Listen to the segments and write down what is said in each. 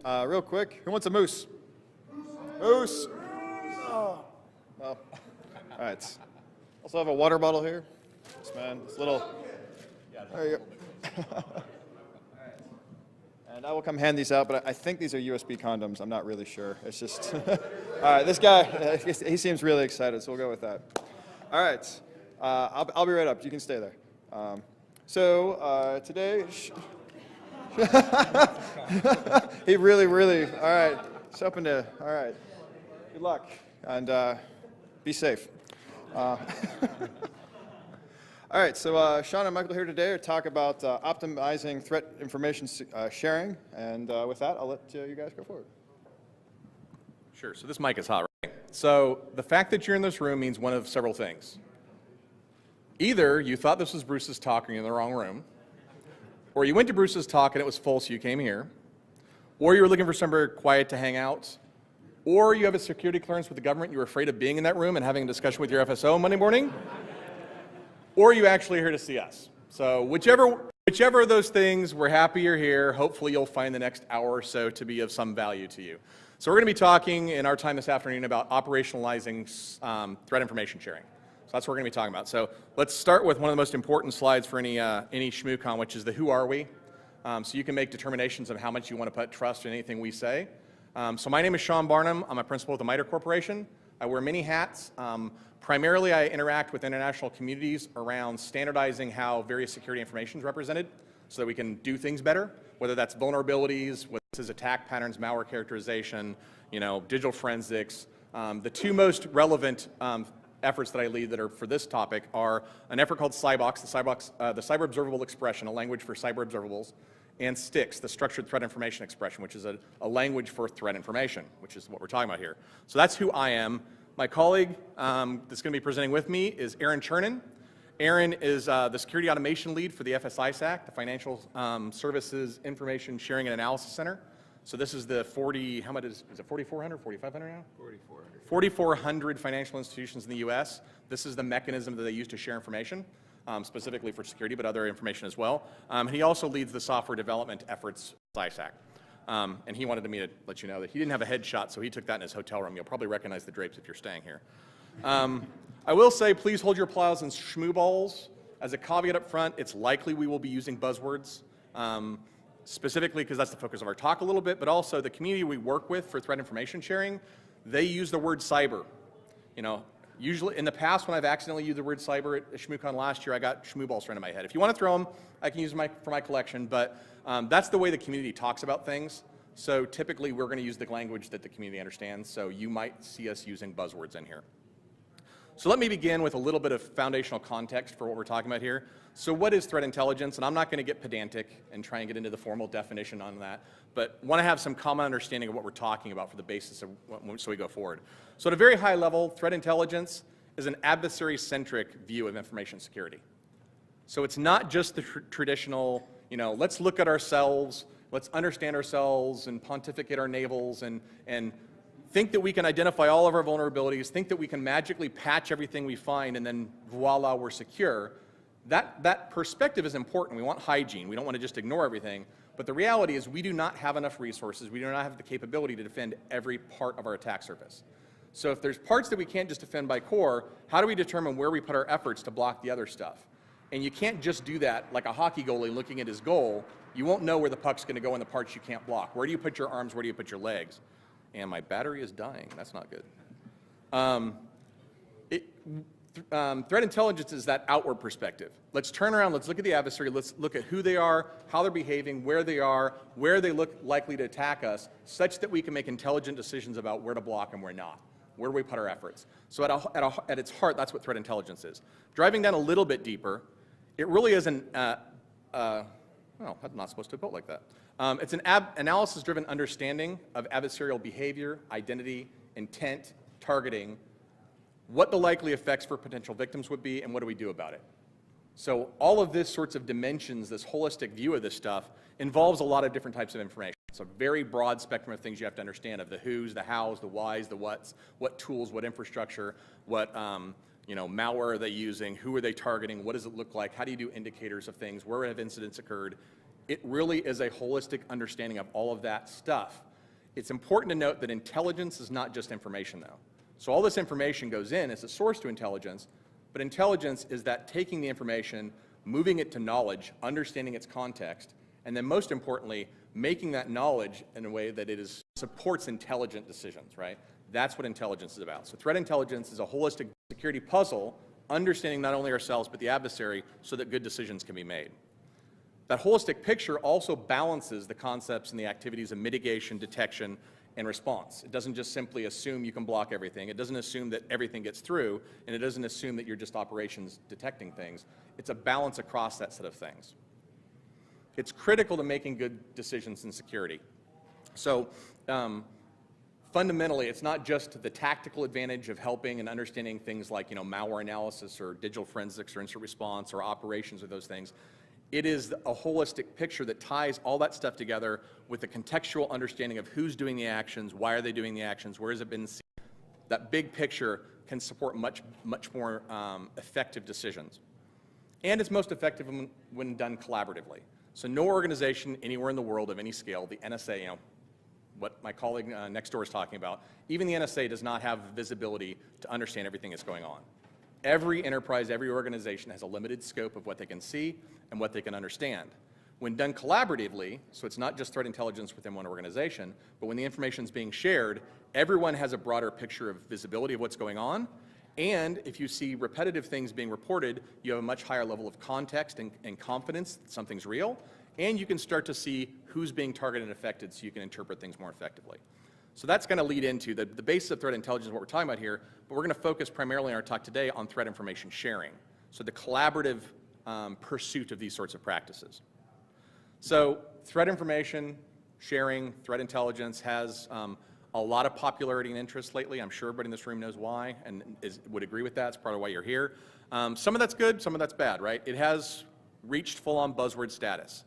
Real quick, who wants a moose? Moose. Oh. Well, all right. Also have a water bottle here. This man, this little. There you go. And I will come hand these out, but I think these are USB condoms. I'm not really sure. It's just. All right, this guy, he seems really excited, so we'll go with that. All right. I'll be right up. You can stay there. Today. He really, all right. It's open to, all right. Good luck, and be safe. All right, so Sean and Michael are here today to talk about optimizing threat information sharing, and with that, I'll let you guys go forward. Sure, so this mic is hot, right? So the fact that you're in this room means one of several things. Either you thought this was Bruce's talk and you're in the wrong room, or you went to Bruce's talk and it was full so you came here, or you were looking for somewhere quiet to hang out, or you have a security clearance with the government, you were afraid of being in that room and having a discussion with your FSO on Monday morning, or you actually are here to see us. So whichever of those things, we're happy you're here. Hopefully you'll find the next hour or so to be of some value to you. So we're going to be talking in our time this afternoon about operationalizing threat information sharing. So that's what we're going to be talking about. So let's start with one of the most important slides for any ShmooCon, which is the who are we. So you can make determinations of how much you want to put trust in anything we say. So my name is Sean Barnum. I'm a principal at the MITRE Corporation. I wear many hats. Primarily, I interact with international communities around standardizing how various security information is represented so that we can do things better, whether that's vulnerabilities, whether this is attack patterns, malware characterization, digital forensics. The two most relevant efforts that I lead that are for this topic are an effort called Cybox, the Cyber Observable Expression, a language for cyber observables, and STIX, the Structured Threat Information Expression, which is a language for threat information, which is what we're talking about here. So that's who I am. My colleague that's going to be presenting with me is Aaron Chernin. Aaron is the Security Automation Lead for the FSISAC, the Financial Services Information Sharing and Analysis Center. So this is the how much is it 4,400, 4,500 now? 4,400. 4,400 financial institutions in the U.S. This is the mechanism that they use to share information, specifically for security, but other information as well. He also leads the software development efforts at SISAC. And he wanted me to let you know that he didn't have a headshot, so he took that in his hotel room. You'll probably recognize the drapes if you're staying here. I will say, please hold your applause and shmoo balls. As a caveat up front, it's likely we will be using buzzwords, specifically because that's the focus of our talk a little bit, but also the community we work with for threat information sharing, they use the word cyber. Usually in the past when I've accidentally used the word cyber at ShmooCon last year, I got shmoo balls thrown in my head. If you want to throw them, I can use them for my collection, but that's the way the community talks about things. So typically we're going to use the language that the community understands, so you might see us using buzzwords in here. So let me begin with a little bit of foundational context for what we're talking about here. So what is threat intelligence? And I'm not going to get pedantic and try and get into the formal definition on that, but want to have some common understanding of what we're talking about for the basis of so we go forward. So at a very high level, threat intelligence is an adversary-centric view of information security. So it's not just the traditional, let's look at ourselves, let's understand ourselves and pontificate our navels and think that we can identify all of our vulnerabilities, think that we can magically patch everything we find, and then voila, we're secure. That perspective is important. We want hygiene. We don't want to just ignore everything. But the reality is we do not have enough resources. We do not have the capability to defend every part of our attack surface. So if there's parts that we can't just defend by core, how do we determine where we put our efforts to block the other stuff? And you can't just do that like a hockey goalie looking at his goal. You won't know where the puck's going to go in the parts you can't block. Where do you put your arms? Where do you put your legs? And my battery is dying. That's not good. Threat intelligence is that outward perspective. Let's turn around, let's look at the adversary, let's look at who they are, how they're behaving, where they look likely to attack us, such that we can make intelligent decisions about where to block and where not. Where do we put our efforts? So at its heart, that's what threat intelligence is. Driving down a little bit deeper, it really is well, I'm not supposed to build like that. It's an analysis-driven understanding of adversarial behavior, identity, intent, targeting, what the likely effects for potential victims would be, and what do we do about it. So all of this sorts of dimensions, this holistic view of this stuff, involves a lot of different types of information. It's a very broad spectrum of things you have to understand, of the who's, the how's, the why's, the what's, what tools, what infrastructure, what malware are they using, who are they targeting, what does it look like, how do you do indicators of things, where have incidents occurred. It really is a holistic understanding of all of that stuff It's important to note that intelligence is not just information, though. So all this information goes in as a source to intelligence, but intelligence is that taking the information, moving it to knowledge, understanding its context, and then most importantly, making that knowledge in a way that supports intelligent decisions, right? That's what intelligence is about. So threat intelligence is a holistic security puzzle, understanding not only ourselves but the adversary so that good decisions can be made. That holistic picture also balances the concepts and the activities of mitigation, detection, and response. It doesn't just simply assume you can block everything. It doesn't assume that everything gets through, and it doesn't assume that you're just operations detecting things. It's a balance across that set of things. It's critical to making good decisions in security. So fundamentally, it's not just the tactical advantage of helping and understanding things like malware analysis or digital forensics or incident response or operations or those things. It is a holistic picture that ties all that stuff together with a contextual understanding of who's doing the actions, why are they doing the actions, where has it been seen. That big picture can support much more effective decisions. And it's most effective when done collaboratively. So no organization anywhere in the world of any scale, the NSA, what my colleague next door is talking about, even the NSA does not have visibility to understand everything that's going on. Every enterprise, every organization has a limited scope of what they can see and what they can understand. When done collaboratively, so it's not just threat intelligence within one organization, but when the information is being shared, everyone has a broader picture of visibility of what's going on. And if you see repetitive things being reported, you have a much higher level of context and confidence that something's real. And you can start to see who's being targeted and affected so you can interpret things more effectively. So that's going to lead into the basis of threat intelligence, what we're talking about here, but we're going to focus primarily in our talk today on threat information sharing. So the collaborative pursuit of these sorts of practices. So threat information sharing, threat intelligence has a lot of popularity and interest lately. I'm sure everybody in this room knows why and would agree with that. It's part of why you're here. Some of that's good, some of that's bad, right? It has reached full-on buzzword status.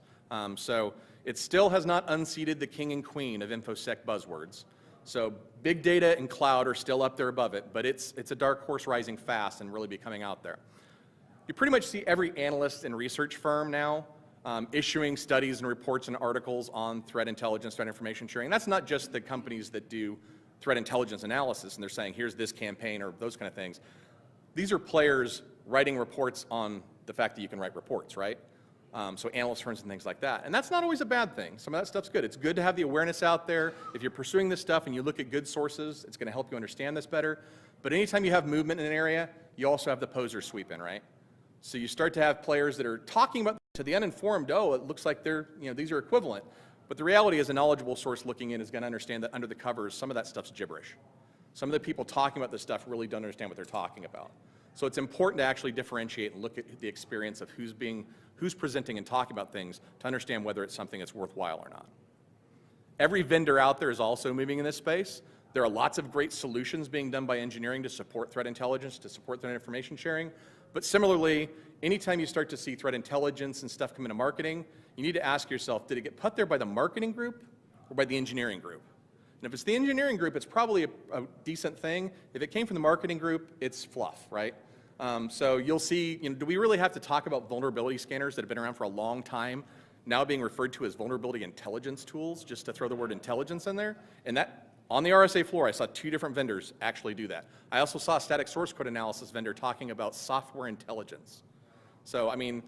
So it still has not unseated the king and queen of infosec buzzwords. So big data and cloud are still up there above it, but it's a dark horse rising fast and really becoming out there. You pretty much see every analyst and research firm now issuing studies and reports and articles on threat intelligence, threat information sharing. That's not just the companies that do threat intelligence analysis and they're saying, here's this campaign or those kind of things. These are players writing reports on the fact that you can write reports, right? So analyst firms and things like that. And that's not always a bad thing. Some of that stuff's good. It's good to have the awareness out there. If you're pursuing this stuff and you look at good sources, it's going to help you understand this better. But anytime you have movement in an area, you also have the poser sweep in, right? So you start to have players that are talking about, to the uninformed, oh, it looks like they're, these are equivalent. But the reality is a knowledgeable source looking in is going to understand that under the covers, some of that stuff's gibberish. Some of the people talking about this stuff really don't understand what they're talking about. So it's important to actually differentiate and look at the experience of who's presenting and talking about things to understand whether it's something that's worthwhile or not. Every vendor out there is also moving in this space. There are lots of great solutions being done by engineering to support threat intelligence, to support threat information sharing. But similarly, anytime you start to see threat intelligence and stuff come into marketing, you need to ask yourself, did it get put there by the marketing group or by the engineering group? And if it's the engineering group, it's probably a decent thing. If it came from the marketing group, it's fluff, right? So you'll see, do we really have to talk about vulnerability scanners that have been around for a long time, now being referred to as vulnerability intelligence tools, just to throw the word intelligence in there? And that, on the RSA floor, I saw 2 different vendors actually do that. I also saw a static source code analysis vendor talking about software intelligence. So, I mean,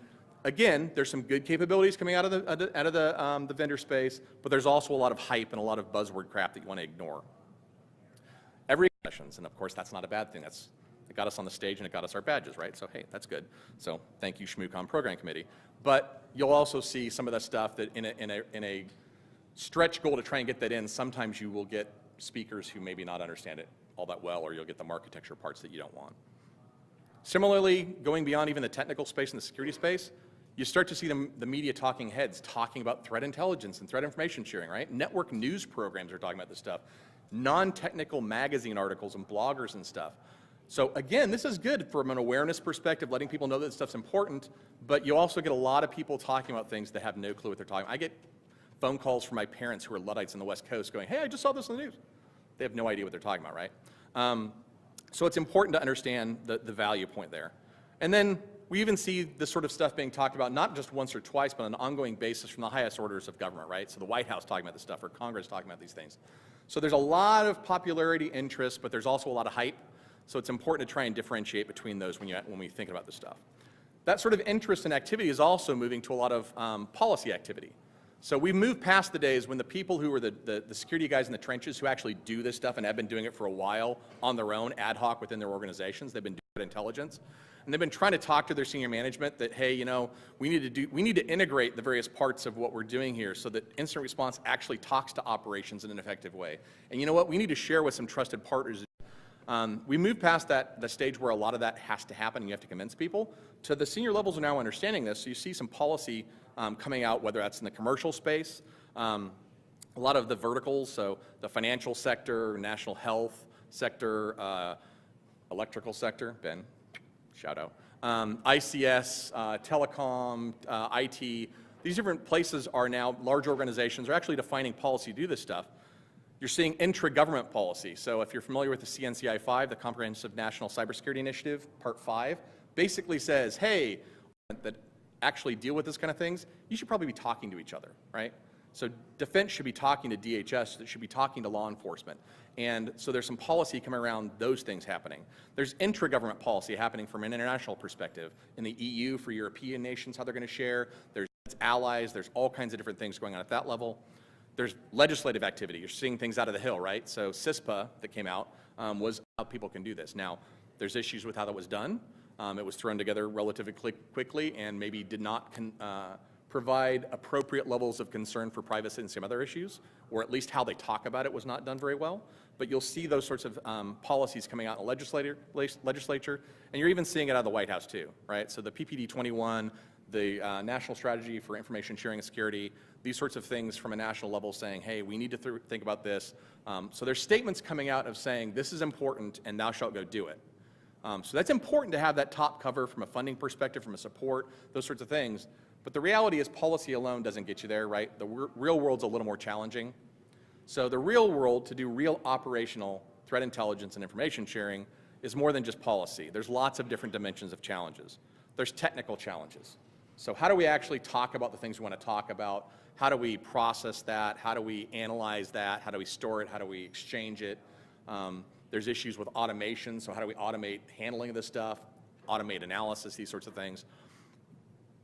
again, there's some good capabilities coming out of the vendor space, but there's also a lot of hype and a lot of buzzword crap that you want to ignore. Every sessions, and of course, that's not a bad thing. It got us on the stage and it got us our badges, right? So, hey, that's good. So, thank you, ShmooCon Program Committee. But you'll also see some of the stuff that in a stretch goal to try and get that in, sometimes you will get speakers who maybe not understand it all that well, or you'll get the architecture parts that you don't want. Similarly, going beyond even the technical space and the security space, you start to see the media talking heads talking about threat intelligence and threat information sharing, right? Network news programs are talking about this stuff. Non-technical magazine articles and bloggers and stuff. So again, this is good from an awareness perspective, letting people know that this stuff's important, but you also get a lot of people talking about things that have no clue what they're talking about. I get phone calls from my parents who are Luddites in the West Coast going, hey, I just saw this in the news. They have no idea what they're talking about, right? So it's important to understand the value point there. And then we even see this sort of stuff being talked about not just once or twice, but on an ongoing basis from the highest orders of government, right? So the White House talking about this stuff, or Congress talking about these things. So there's a lot of popularity, interest, but there's also a lot of hype. So it's important to try and differentiate between those when we think about this stuff. That sort of interest and activity is also moving to a lot of policy activity. So we've moved past the days when the people who were the security guys in the trenches who actually do this stuff and have been doing it for a while on their own, ad hoc within their organizations, they've been doing intelligence. And they've been trying to talk to their senior management that, hey, you know, we need to integrate the various parts of what we're doing here so that incident response actually talks to operations in an effective way. And you know what? We need to share with some trusted partners. We moved past the stage where a lot of that has to happen and you have to convince people, to the senior levels are now understanding this. So you see some policy coming out, whether that's in the commercial space, a lot of the verticals, so the financial sector, national health sector, electrical sector, Ben, shout out, ICS, telecom, IT, these different places are now, large organizations are actually defining policy to do this stuff. You're seeing intra-government policy. So if you're familiar with the CNCI 5, the Comprehensive National Cybersecurity Initiative, Part 5, basically says, hey, that actually deal with this kind of things, you should probably be talking to each other, right? So defense should be talking to DHS, it should be talking to law enforcement. And so there's some policy coming around those things happening. There's intra-government policy happening from an international perspective. In the EU for European nations, how they're going to share. There's allies, there's all kinds of different things going on at that level. There's legislative activity. You're seeing things out of the Hill, right? So CISPA that came out was how people can do this. Now, there's issues with how that was done. It was thrown together relatively quickly and maybe did not provide appropriate levels of concern for privacy and some other issues, or at least how they talk about it was not done very well. But you'll see those sorts of policies coming out in the legislature, and you're even seeing it out of the White House too, right? So the PPD 21, the National Strategy for Information Sharing and Security, these sorts of things from a national level saying, hey, we need to think about this. So there's statements coming out of saying, this is important and thou shalt go do it. So that's important to have that top cover from a funding perspective, from a support, those sorts of things. But the reality is policy alone doesn't get you there, right? The real world's a little more challenging. So the real world, to do real operational threat intelligence and information sharing, is more than just policy. There's lots of different dimensions of challenges. There's technical challenges. So how do we actually talk about the things we want to talk about? How do we process that? How do we analyze that? How do we store it? How do we exchange it? There's issues with automation, so how do we automate handling of this stuff, automate analysis, these sorts of things.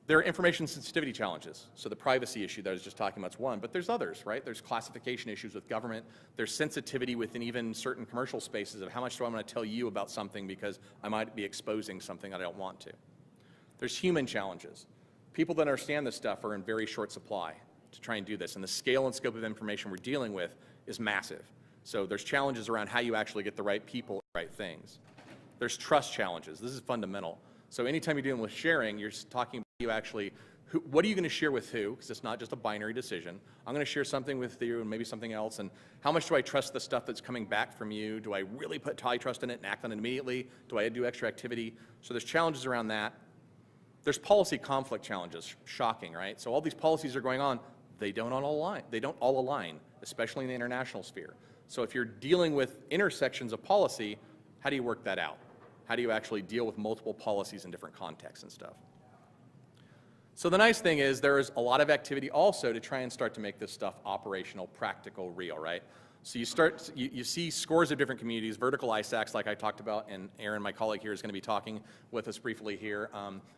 There are information sensitivity challenges. So the privacy issue that I was just talking about is one, but there's others, right? There's classification issues with government. There's sensitivity within even certain commercial spaces of how much do I want to tell you about something because I might be exposing something that I don't want to. There's human challenges. People that understand this stuff are in very short supply to try and do this, and the scale and scope of information we're dealing with is massive. So there's challenges around how you actually get the right people, the right things. There's trust challenges. This is fundamental. So anytime you're dealing with sharing, you're talking about you actually, what are you going to share with who? Because it's not just a binary decision. I'm going to share something with you and maybe something else. And how much do I trust the stuff that's coming back from you? Do I really put high trust in it and act on it immediately? Do I do extra activity? So there's challenges around that. There's policy conflict challenges. Shocking, right? So all these policies are going on. They don't all align, especially in the international sphere. So if you're dealing with intersections of policy, how do you work that out? How do you actually deal with multiple policies in different contexts and stuff? So the nice thing is there is a lot of activity also to try and start to make this stuff operational, practical, real, right? So you see scores of different communities, vertical ISACs like I talked about, and Aaron, my colleague here, is going to be talking with us briefly here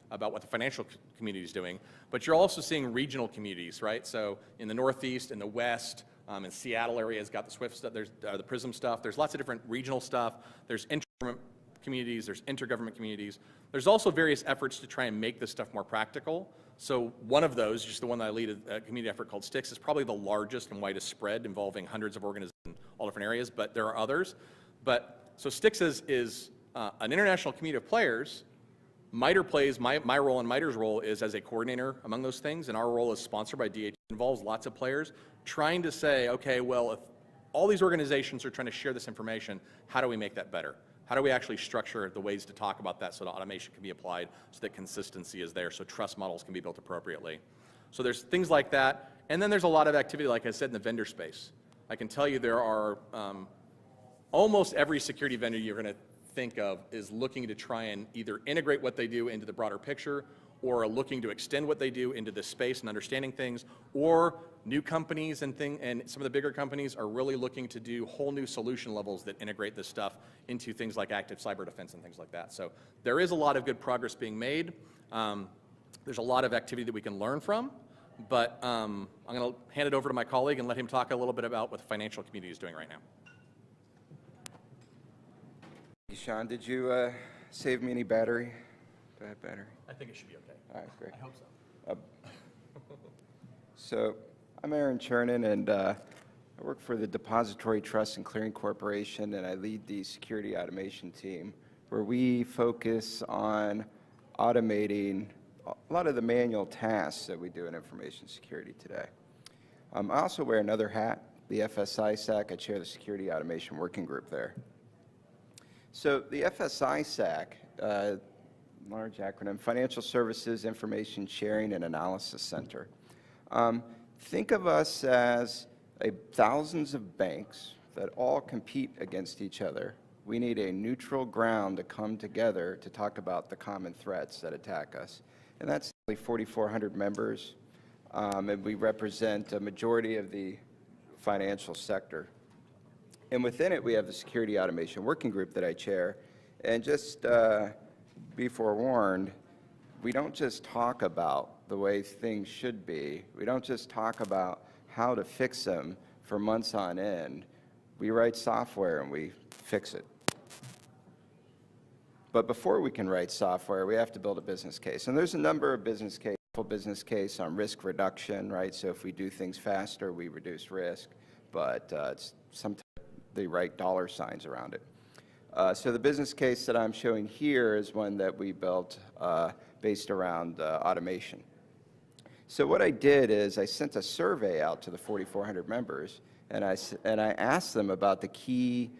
about what the financial community is doing. But you're also seeing regional communities, right? So in the Northeast, in the West, in Seattle area has got the SWIFT stuff, there's the PRISM stuff, there's lots of different regional stuff, there's inter-government communities, there's intergovernment communities. There's also various efforts to try and make this stuff more practical. So one of those, just the one that I lead, a community effort called STIX, is probably the largest and widest spread, involving hundreds of organizations in all different areas, but there are others. So STIX is an international community of players. MITRE plays, my role and MITRE's role is as a coordinator among those things, and our role is sponsored by DHS. It involves lots of players trying to say, okay, well, if all these organizations are trying to share this information, how do we make that better? How do we actually structure the ways to talk about that so that automation can be applied, so that consistency is there, so trust models can be built appropriately? So there's things like that. And then there's a lot of activity, like I said, in the vendor space. I can tell you there are almost every security vendor you're going to think of is looking to try and either integrate what they do into the broader picture, or are looking to extend what they do into this space and understanding things, or new companies and some of the bigger companies are really looking to do whole new solution levels that integrate this stuff into things like active cyber defense and things like that. So there is a lot of good progress being made. There's a lot of activity that we can learn from, but I'm going to hand it over to my colleague and let him talk a little bit about what the financial community is doing right now. Sean, did you save me any battery? Do I have battery? I think it should be okay. All right, great. I hope so. So I'm Aaron Chernin, and I work for the Depository Trust and Clearing Corporation, and I lead the security automation team, where we focus on automating a lot of the manual tasks that we do in information security today. I also wear another hat, the FSI-SAC. I chair the Security Automation Working Group there. So the FSI-SAC, large acronym, Financial Services Information Sharing and Analysis Center. Think of us as thousands of banks that all compete against each other. We need a neutral ground to come together to talk about the common threats that attack us. And that's only 4,400 members, and we represent a majority of the financial sector. And within it, we have the Security Automation Working Group that I chair. And just be forewarned, we don't just talk about the way things should be. We don't just talk about how to fix them for months on end. We write software and we fix it. But before we can write software, we have to build a business case. And there's a number of business case on risk reduction, right? So if we do things faster, we reduce risk, but it's sometimes the right dollar signs around it. So the business case that I'm showing here is one that we built based around automation. So what I did is I sent a survey out to the 4,400 members, and I asked them about the key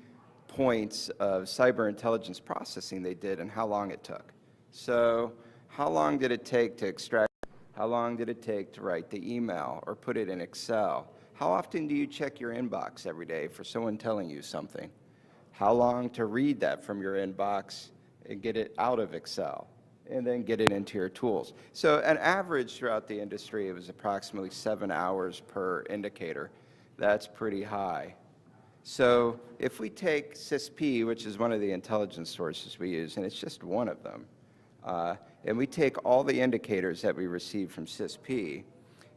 points of cyber intelligence processing they did and how long it took. So how long did it take to extract? How long did it take to write the email or put it in Excel? How often do you check your inbox every day for someone telling you something? How long to read that from your inbox and get it out of Excel and then get it into your tools? So an average throughout the industry, it was approximately 7 hours per indicator. That's pretty high. So if we take CISP, which is one of the intelligence sources we use, and it's just one of them, and we take all the indicators that we receive from CISP,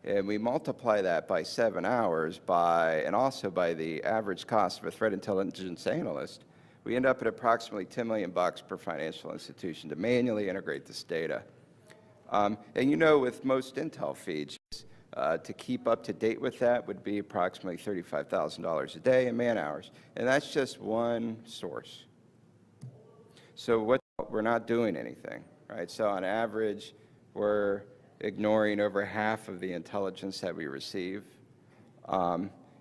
and we multiply that by 7 hours and also by the average cost of a threat intelligence analyst, we end up at approximately $10 million per financial institution to manually integrate this data. And you know, with most Intel feeds, to keep up to date with that would be approximately $35,000 a day in man hours. And that's just one source. So we're not doing anything, right? So on average, we're ignoring over half of the intelligence that we receive.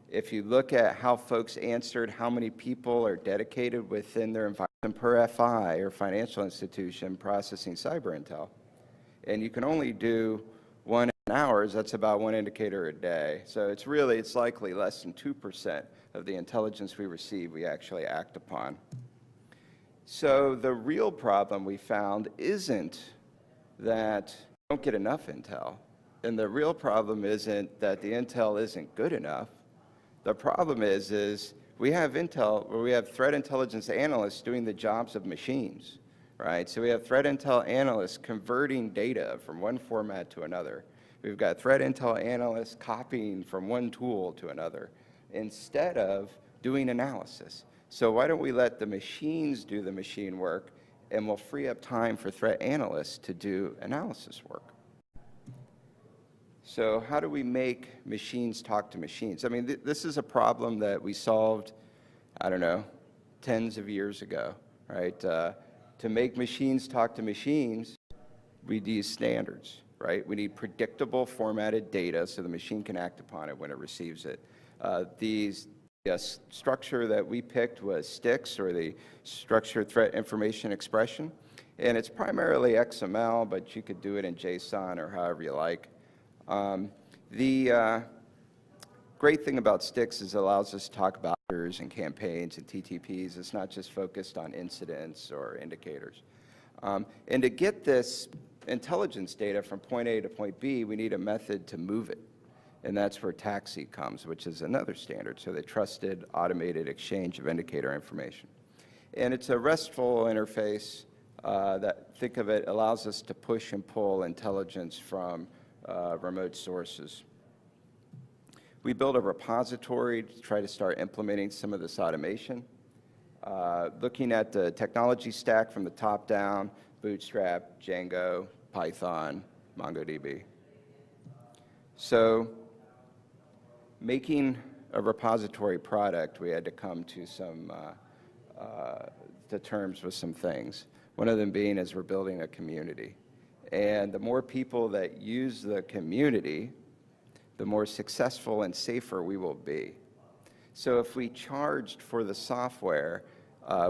If you look at how folks answered, how many people are dedicated within their environment per FI or financial institution processing cyber intel, and you can only do 1 hours, that's about 1 indicator a day. So it's likely less than 2% of the intelligence we receive we actually act upon. So the real problem we found isn't that we don't get enough intel, and the real problem isn't that the intel isn't good enough. The problem is we have intel, where we have threat intelligence analysts doing the jobs of machines, right? So we have threat intel analysts converting data from one format to another. We've got threat intel analysts copying from one tool to another instead of doing analysis. So why don't we let the machines do the machine work, and we'll free up time for threat analysts to do analysis work? So how do we make machines talk to machines? I mean, this is a problem that we solved, I don't know, tens of years ago, right? To make machines talk to machines, we need standards, right? We need predictable formatted data so the machine can act upon it when it receives it. The structure that we picked was STIX, or the Structured Threat Information Expression, and it's primarily XML, but you could do it in JSON or however you like. great thing about Sticks is it allows us to talk about orders and campaigns and TTPs. It's not just focused on incidents or indicators. And to get this intelligence data from point A to point B, we need a method to move it. And that's where Taxi comes, which is another standard, so the trusted automated exchange of indicator information. And it's a RESTful interface that, think of it, allows us to push and pull intelligence from remote sources. We built a repository to try to start implementing some of this automation. Looking at the technology stack from the top down, Bootstrap, Django, Python, MongoDB. So making a repository product, we had to come to some to terms with some things. One of them being is we're building a community. And the more people that use the community, the more successful and safer we will be. So if we charged for the software,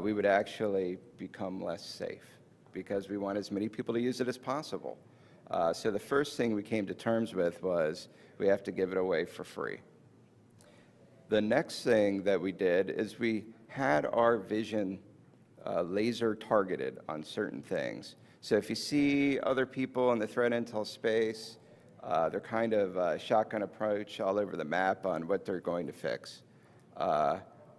we would actually become less safe because we want as many people to use it as possible. So the first thing we came to terms with was we have to give it away for free. The next thing that we did is we had our vision laser targeted on certain things. So if you see other people in the threat intel space, they're kind of shotgun approach all over the map on what they're going to fix.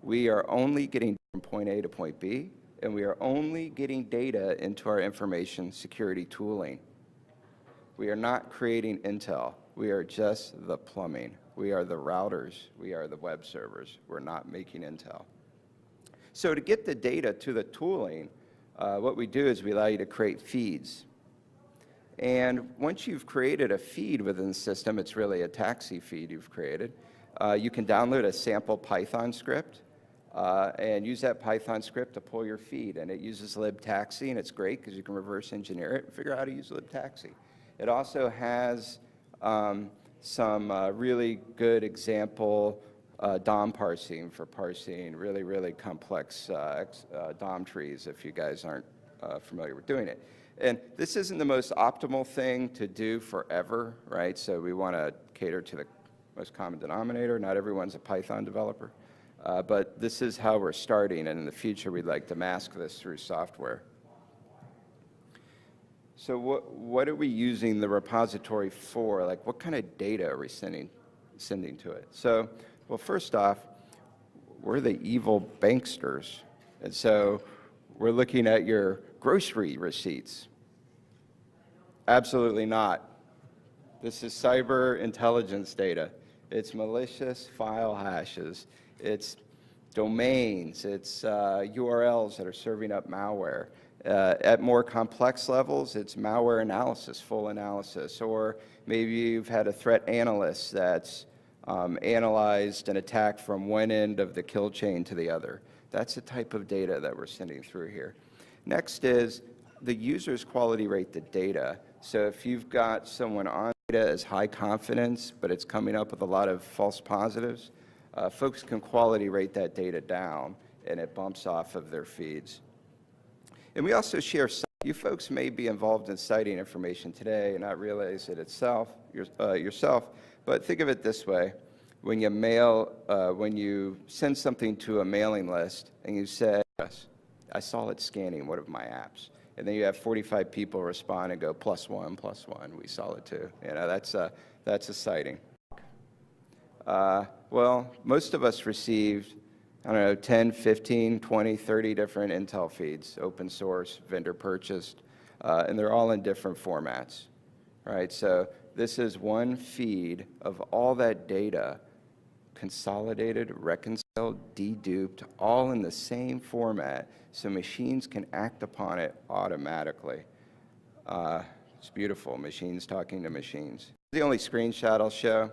We are only getting from point A to point B, and we are only getting data into our information security tooling. We are not creating intel. We are just the plumbing. We are the routers. We are the web servers. We're not making intel. So to get the data to the tooling, what we do is we allow you to create feeds. And once you've created a feed within the system, it's really a taxi feed you've created, you can download a sample Python script and use that Python script to pull your feed. And it uses libtaxi, and it's great because you can reverse engineer it and figure out how to use libtaxi. It also has some really good example DOM parsing for parsing really, really complex DOM trees if you guys aren't familiar with doing it. And this isn't the most optimal thing to do forever, right? So we want to cater to the most common denominator. Not everyone's a Python developer. But this is how we're starting, and in the future we'd like to mask this through software. So what are we using the repository for? Like, what kind of data are we sending to it? So, well, first off, we're the evil banksters. And so we're looking at your grocery receipts. Absolutely not. This is cyber intelligence data. It's malicious file hashes. It's domains. It's URLs that are serving up malware. At more complex levels, it's malware analysis, full analysis, or maybe you've had a threat analyst that's analyzed an attack from one end of the kill chain to the other. That's the type of data that we're sending through here. Next is the users quality rate the data. So if you've got someone on data as high confidence, but it's coming up with a lot of false positives, folks can quality rate that data down, and it bumps off of their feeds. And we also share, you folks may be involved in citing information today and not realize it yourself, but think of it this way. When you send something to a mailing list and you say, I saw it scanning one of my apps, and then you have 45 people respond and go, +1, +1, we saw it too. You know, that's a citing. Well, most of us received, I don't know, 10, 15, 20, 30 different Intel feeds, open source, vendor purchased, and they're all in different formats, right? So this is one feed of all that data, consolidated, reconciled, deduped, all in the same format, so machines can act upon it automatically. It's beautiful, machines talking to machines. The only screenshot I'll show.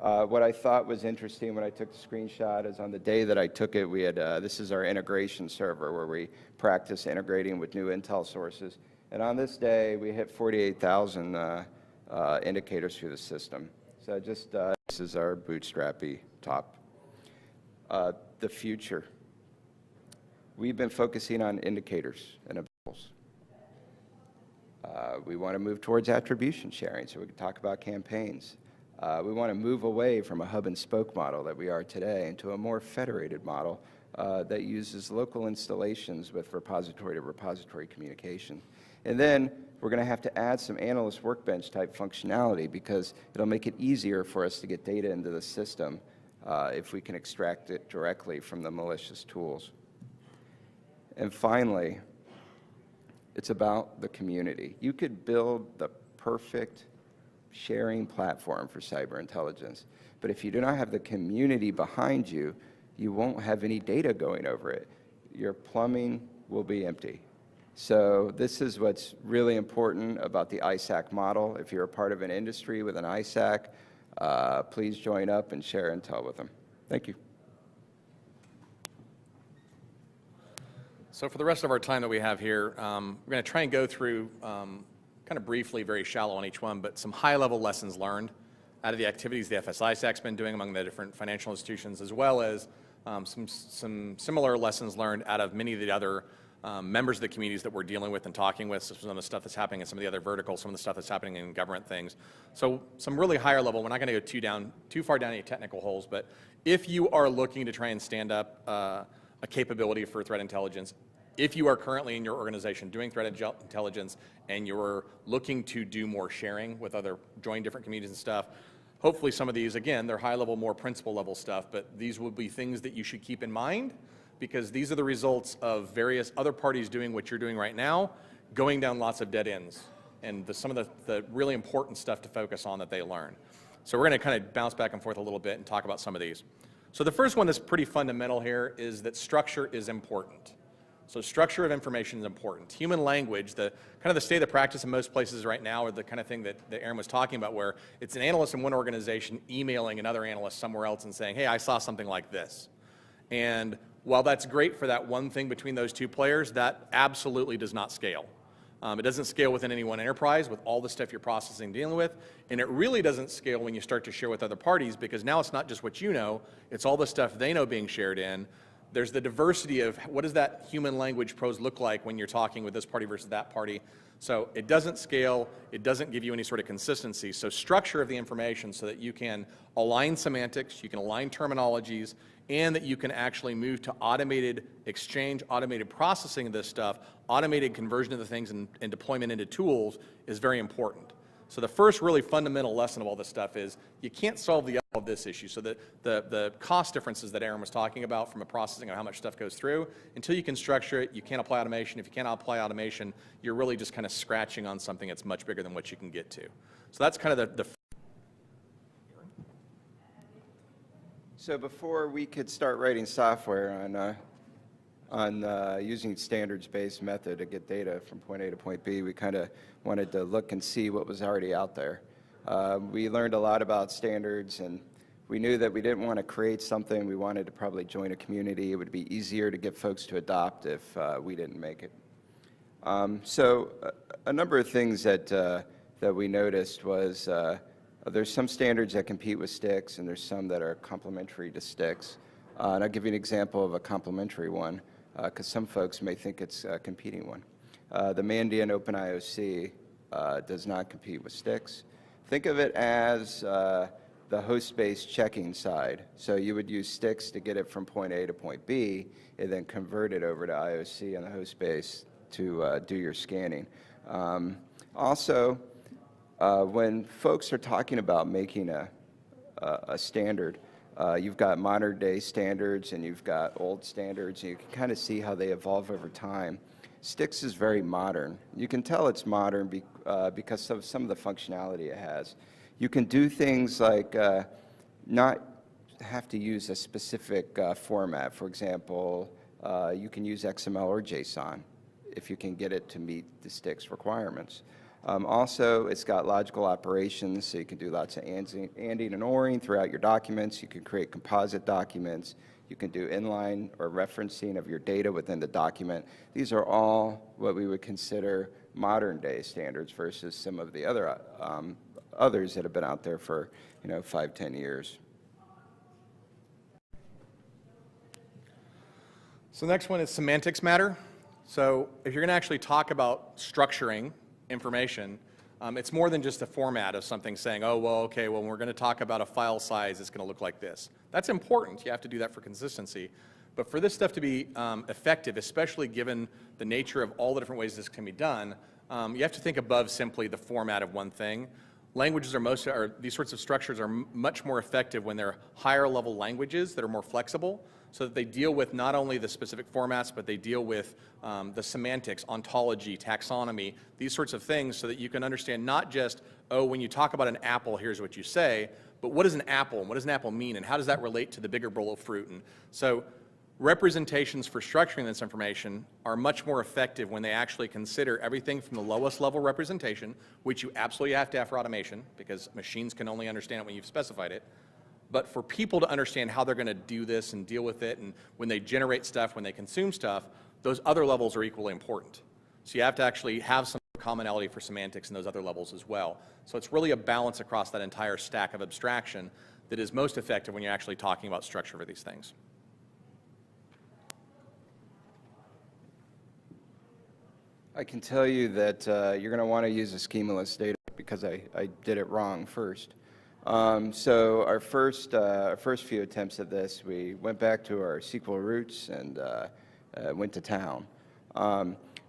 What I thought was interesting when I took the screenshot is on the day that I took it, we had, this is our integration server where we practice integrating with new Intel sources. And on this day, we hit 48,000 indicators through the system. So just, this is our bootstrappy top. The future. We've been focusing on indicators and observables. We want to move towards attribution sharing so we can talk about campaigns. We want to move away from a hub and spoke model that we are today into a more federated model that uses local installations with repository to repository communication. And then we're going to have to add some analyst workbench type functionality because it'll make it easier for us to get data into the system if we can extract it directly from the malicious tools. And finally, it's about the community. You could build the perfect sharing platform for cyber intelligence, but if you do not have the community behind you, you won't have any data going over it. Your plumbing will be empty. So this is what's really important about the ISAC model. If you're a part of an industry with an ISAC, please join up and share intel with them. Thank you. So for the rest of our time that we have here, we're going to try and go through kind of briefly, very shallow on each one, but some high-level lessons learned out of the activities the FS-ISAC's been doing among the different financial institutions, as well as some similar lessons learned out of many of the other members of the communities that we're dealing with and talking with, some of the stuff that's happening in some of the other verticals, some of the stuff that's happening in government things. So some really higher level, we're not going to go too far down any technical holes, but if you are looking to try and stand up a capability for threat intelligence, if you are currently in your organization doing threat intelligence and you're looking to do more sharing with other, join different communities and stuff, hopefully some of these, again, they're high level, more principle level stuff, but these will be things that you should keep in mind because these are the results of various other parties doing what you're doing right now, going down lots of dead ends, and some of the really important stuff to focus on that they learn. So we're going to kind of bounce back and forth a little bit and talk about some of these. So the first one that's pretty fundamental here is that structure is important. So structure of information is important. Human language, the kind of the state of the practice in most places right now, or the kind of thing that Aaron was talking about, where it's an analyst in one organization emailing another analyst somewhere else and saying, hey, I saw something like this. And while that's great for that one thing between those two players, that absolutely does not scale. It doesn't scale within any one enterprise with all the stuff you're processing and dealing with, and it really doesn't scale when you start to share with other parties because now it's not just what you know, it's all the stuff they know being shared in. There's the diversity of what does that human language prose look like when you're talking with this party versus that party. So it doesn't scale, it doesn't give you any sort of consistency. So structure of the information so that you can align semantics, you can align terminologies, and that you can actually move to automated exchange, automated processing of this stuff, automated conversion of the things and deployment into tools is very important. So the first really fundamental lesson of all this stuff is you can't solve the of this issue. So the cost differences that Aaron was talking about from a processing of how much stuff goes through, until you can structure it, you can't apply automation. If you can't apply automation, you're really just kind of scratching on something that's much bigger than what you can get to. So that's kind of the So before we could start writing software on using standards-based method to get data from point A to point B, we kind of wanted to look and see what was already out there. We learned a lot about standards, and we knew that we didn't want to create something. We wanted to probably join a community. It would be easier to get folks to adopt if we didn't make it. So a number of things that we noticed was there's some standards that compete with STIX, and there's some that are complementary to STIX. And I'll give you an example of a complementary one, because some folks may think it's a competing one. The Mandiant OpenIOC does not compete with STIX. Think of it as the host-based checking side. So you would use STIX to get it from point A to point B, and then convert it over to IOC on the host base to do your scanning. Also, when folks are talking about making a standard, you've got modern day standards and you've got old standards, and you can kind of see how they evolve over time. STIX is very modern. You can tell it's modern because of some of the functionality it has. You can do things like not have to use a specific format. For example, you can use XML or JSON if you can get it to meet the STIX requirements. Also, it's got logical operations, so you can do lots of anding and oring throughout your documents. You can create composite documents. You can do inline or referencing of your data within the document. These are all what we would consider modern day standards versus some of the other others that have been out there for 5-10 years. So the next one is semantics matter. So if you're going to actually talk about structuring information, It's more than just a format of something saying, oh, well, okay, well, when we're going to talk about a file size, it's going to look like this. That's important. You have to do that for consistency. But for this stuff to be effective, especially given the nature of all the different ways this can be done, you have to think above simply the format of one thing. Languages these sorts of structures are much more effective when they're higher level languages that are more flexible, so that they deal with not only the specific formats, but they deal with the semantics, ontology, taxonomy, these sorts of things, so that you can understand not just, oh, when you talk about an apple, here's what you say, but what is an apple, and what does an apple mean, and how does that relate to the bigger bowl of fruit? And so representations for structuring this information are much more effective when they actually consider everything from the lowest level representation, which you absolutely have to have for automation, because machines can only understand it when you've specified it. But for people to understand how they're going to do this and deal with it, and when they generate stuff, when they consume stuff, those other levels are equally important. So you have to actually have some commonality for semantics in those other levels as well. So it's really a balance across that entire stack of abstraction that is most effective when you're actually talking about structure for these things. I can tell you that you're going to want to use a schemaless data because I did it wrong first. So our first few attempts at this, we went back to our SQL roots and went to town.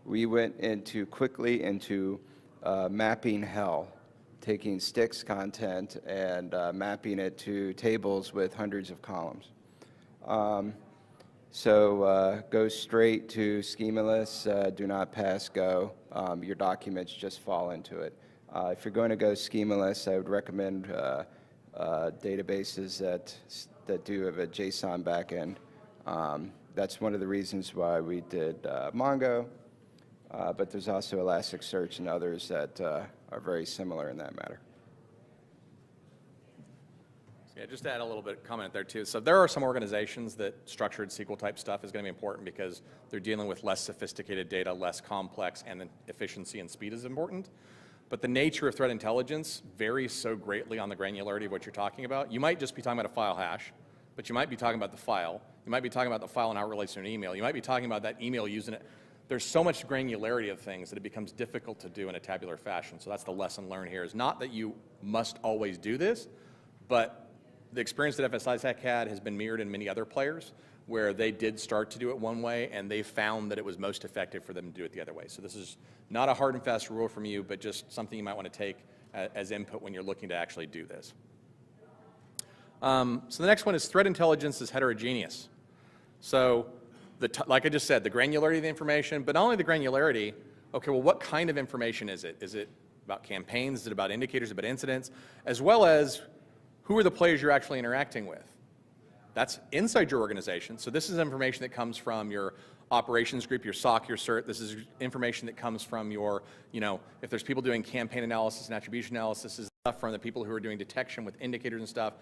We went quickly into mapping hell, taking sticks content and mapping it to tables with hundreds of columns. So go straight to schemaless, do not pass go. Your documents just fall into it. If you're going to go schemaless, I would recommend databases that do have a JSON backend. That's one of the reasons why we did Mongo, but there's also Elasticsearch and others that are very similar in that matter. Yeah, just to add a little bit of comment there too. So there are some organizations that structured SQL type stuff is going to be important because they're dealing with less sophisticated data, less complex, and then efficiency and speed is important. But the nature of threat intelligence varies so greatly on the granularity of what you're talking about. You might just be talking about a file hash, but you might be talking about the file. You might be talking about the file and how it relates to an email. You might be talking about that email using it. There's so much granularity of things that it becomes difficult to do in a tabular fashion. So that's the lesson learned here, is not that you must always do this, but the experience that FSISAC had has been mirrored in many other players where they did start to do it one way and they found that it was most effective for them to do it the other way. So this is not a hard and fast rule from you, but just something you might want to take as input when you're looking to actually do this. So the next one is threat intelligence is heterogeneous. So like I just said, the granularity of the information, but not only the granularity, okay, well, what kind of information is it? Is it about campaigns? Is it about indicators, about incidents? As well as who are the players you're actually interacting with? That's inside your organization. So this is information that comes from your operations group, your SOC, your CERT. This is information that comes from your, if there's people doing campaign analysis and attribution analysis, is stuff from the people who are doing detection with indicators and stuff.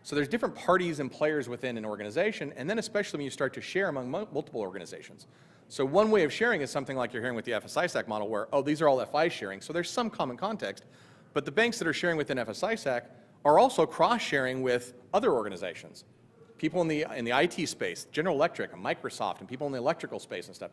So there's different parties and players within an organization, and then especially when you start to share among multiple organizations. So one way of sharing is something like you're hearing with the FSISAC model where, oh, these are all FI sharing. So there's some common context, but the banks that are sharing within FSISAC are also cross-sharing with other organizations. People in the IT space, General Electric and Microsoft, and people in the electrical space and stuff.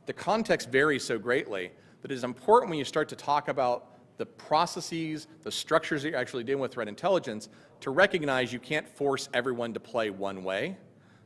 The context varies so greatly that it is important when you start to talk about the processes, the structures that you're actually dealing with threat intelligence, to recognize you can't force everyone to play one way.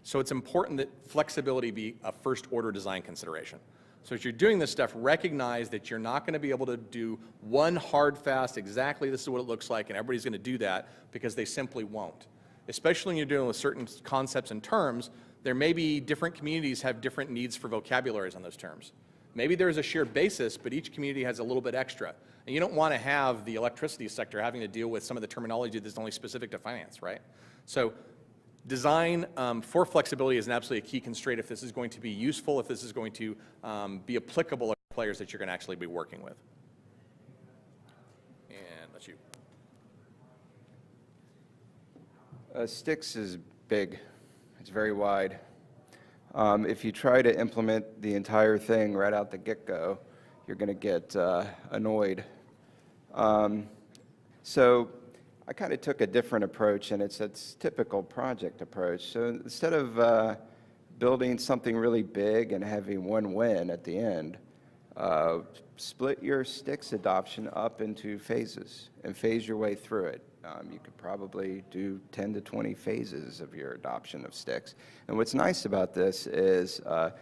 So it's important that flexibility be a first-order design consideration. So as you're doing this stuff, recognize that you're not going to be able to do one hard, fast, exactly this is what it looks like, and everybody's going to do that, because they simply won't. Especially when you're dealing with certain concepts and terms, there may be different communities have different needs for vocabularies on those terms. Maybe there's a shared basis, but each community has a little bit extra. And you don't want to have the electricity sector having to deal with some of the terminology that's only specific to finance, right? So design for flexibility is an absolutely a key constraint if this is going to be useful, if this is going to be applicable to players that you're going to actually be working with. And that's you. Sticks is big. It's very wide. If you try to implement the entire thing right out the get-go, you're going to get annoyed. So I kind of took a different approach, and it's a typical project approach. So instead of building something really big and having one win at the end, split your sticks adoption up into phases and phase your way through it. You could probably do 10 to 20 phases of your adoption of sticks. And what's nice about this is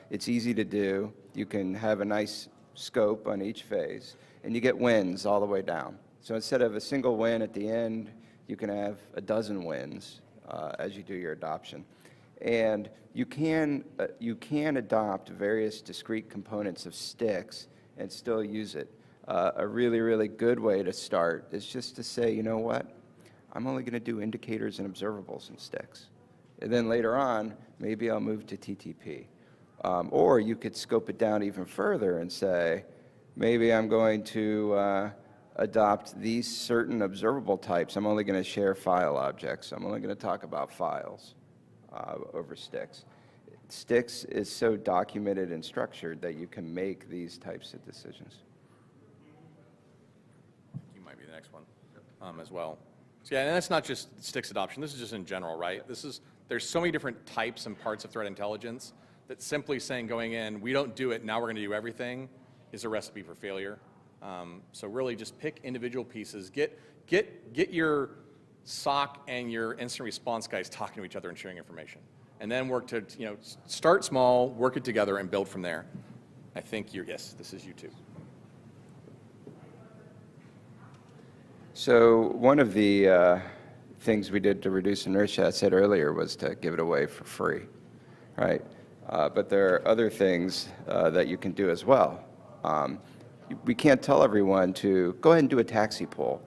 it's easy to do. You can have a nice scope on each phase, and you get wins all the way down. So instead of a single win at the end, you can have a dozen wins as you do your adoption. And you can adopt various discrete components of sticks and still use it. A really, really good way to start is just to say, you know what? I'm only going to do indicators and observables in sticks. And then later on, maybe I'll move to TTP. Or you could scope it down even further and say, maybe I'm going to adopt these certain observable types. I'm only going to share file objects. I'm only going to talk about files over sticks. Sticks is so documented and structured that you can make these types of decisions. You might be the next one as well. So yeah, and that's not just sticks adoption. This is just in general, right? There's so many different types and parts of threat intelligence that simply saying going in, we don't do it, now we're going to do everything, is a recipe for failure. So really just pick individual pieces. Get your SOC and your incident response guys talking to each other and sharing information. And then work to, start small, work it together, and build from there. I think yes, this is you too. So one of the things we did to reduce inertia, I said earlier, was to give it away for free, right? But there are other things that you can do as well. We can't tell everyone to go ahead and do a taxi poll.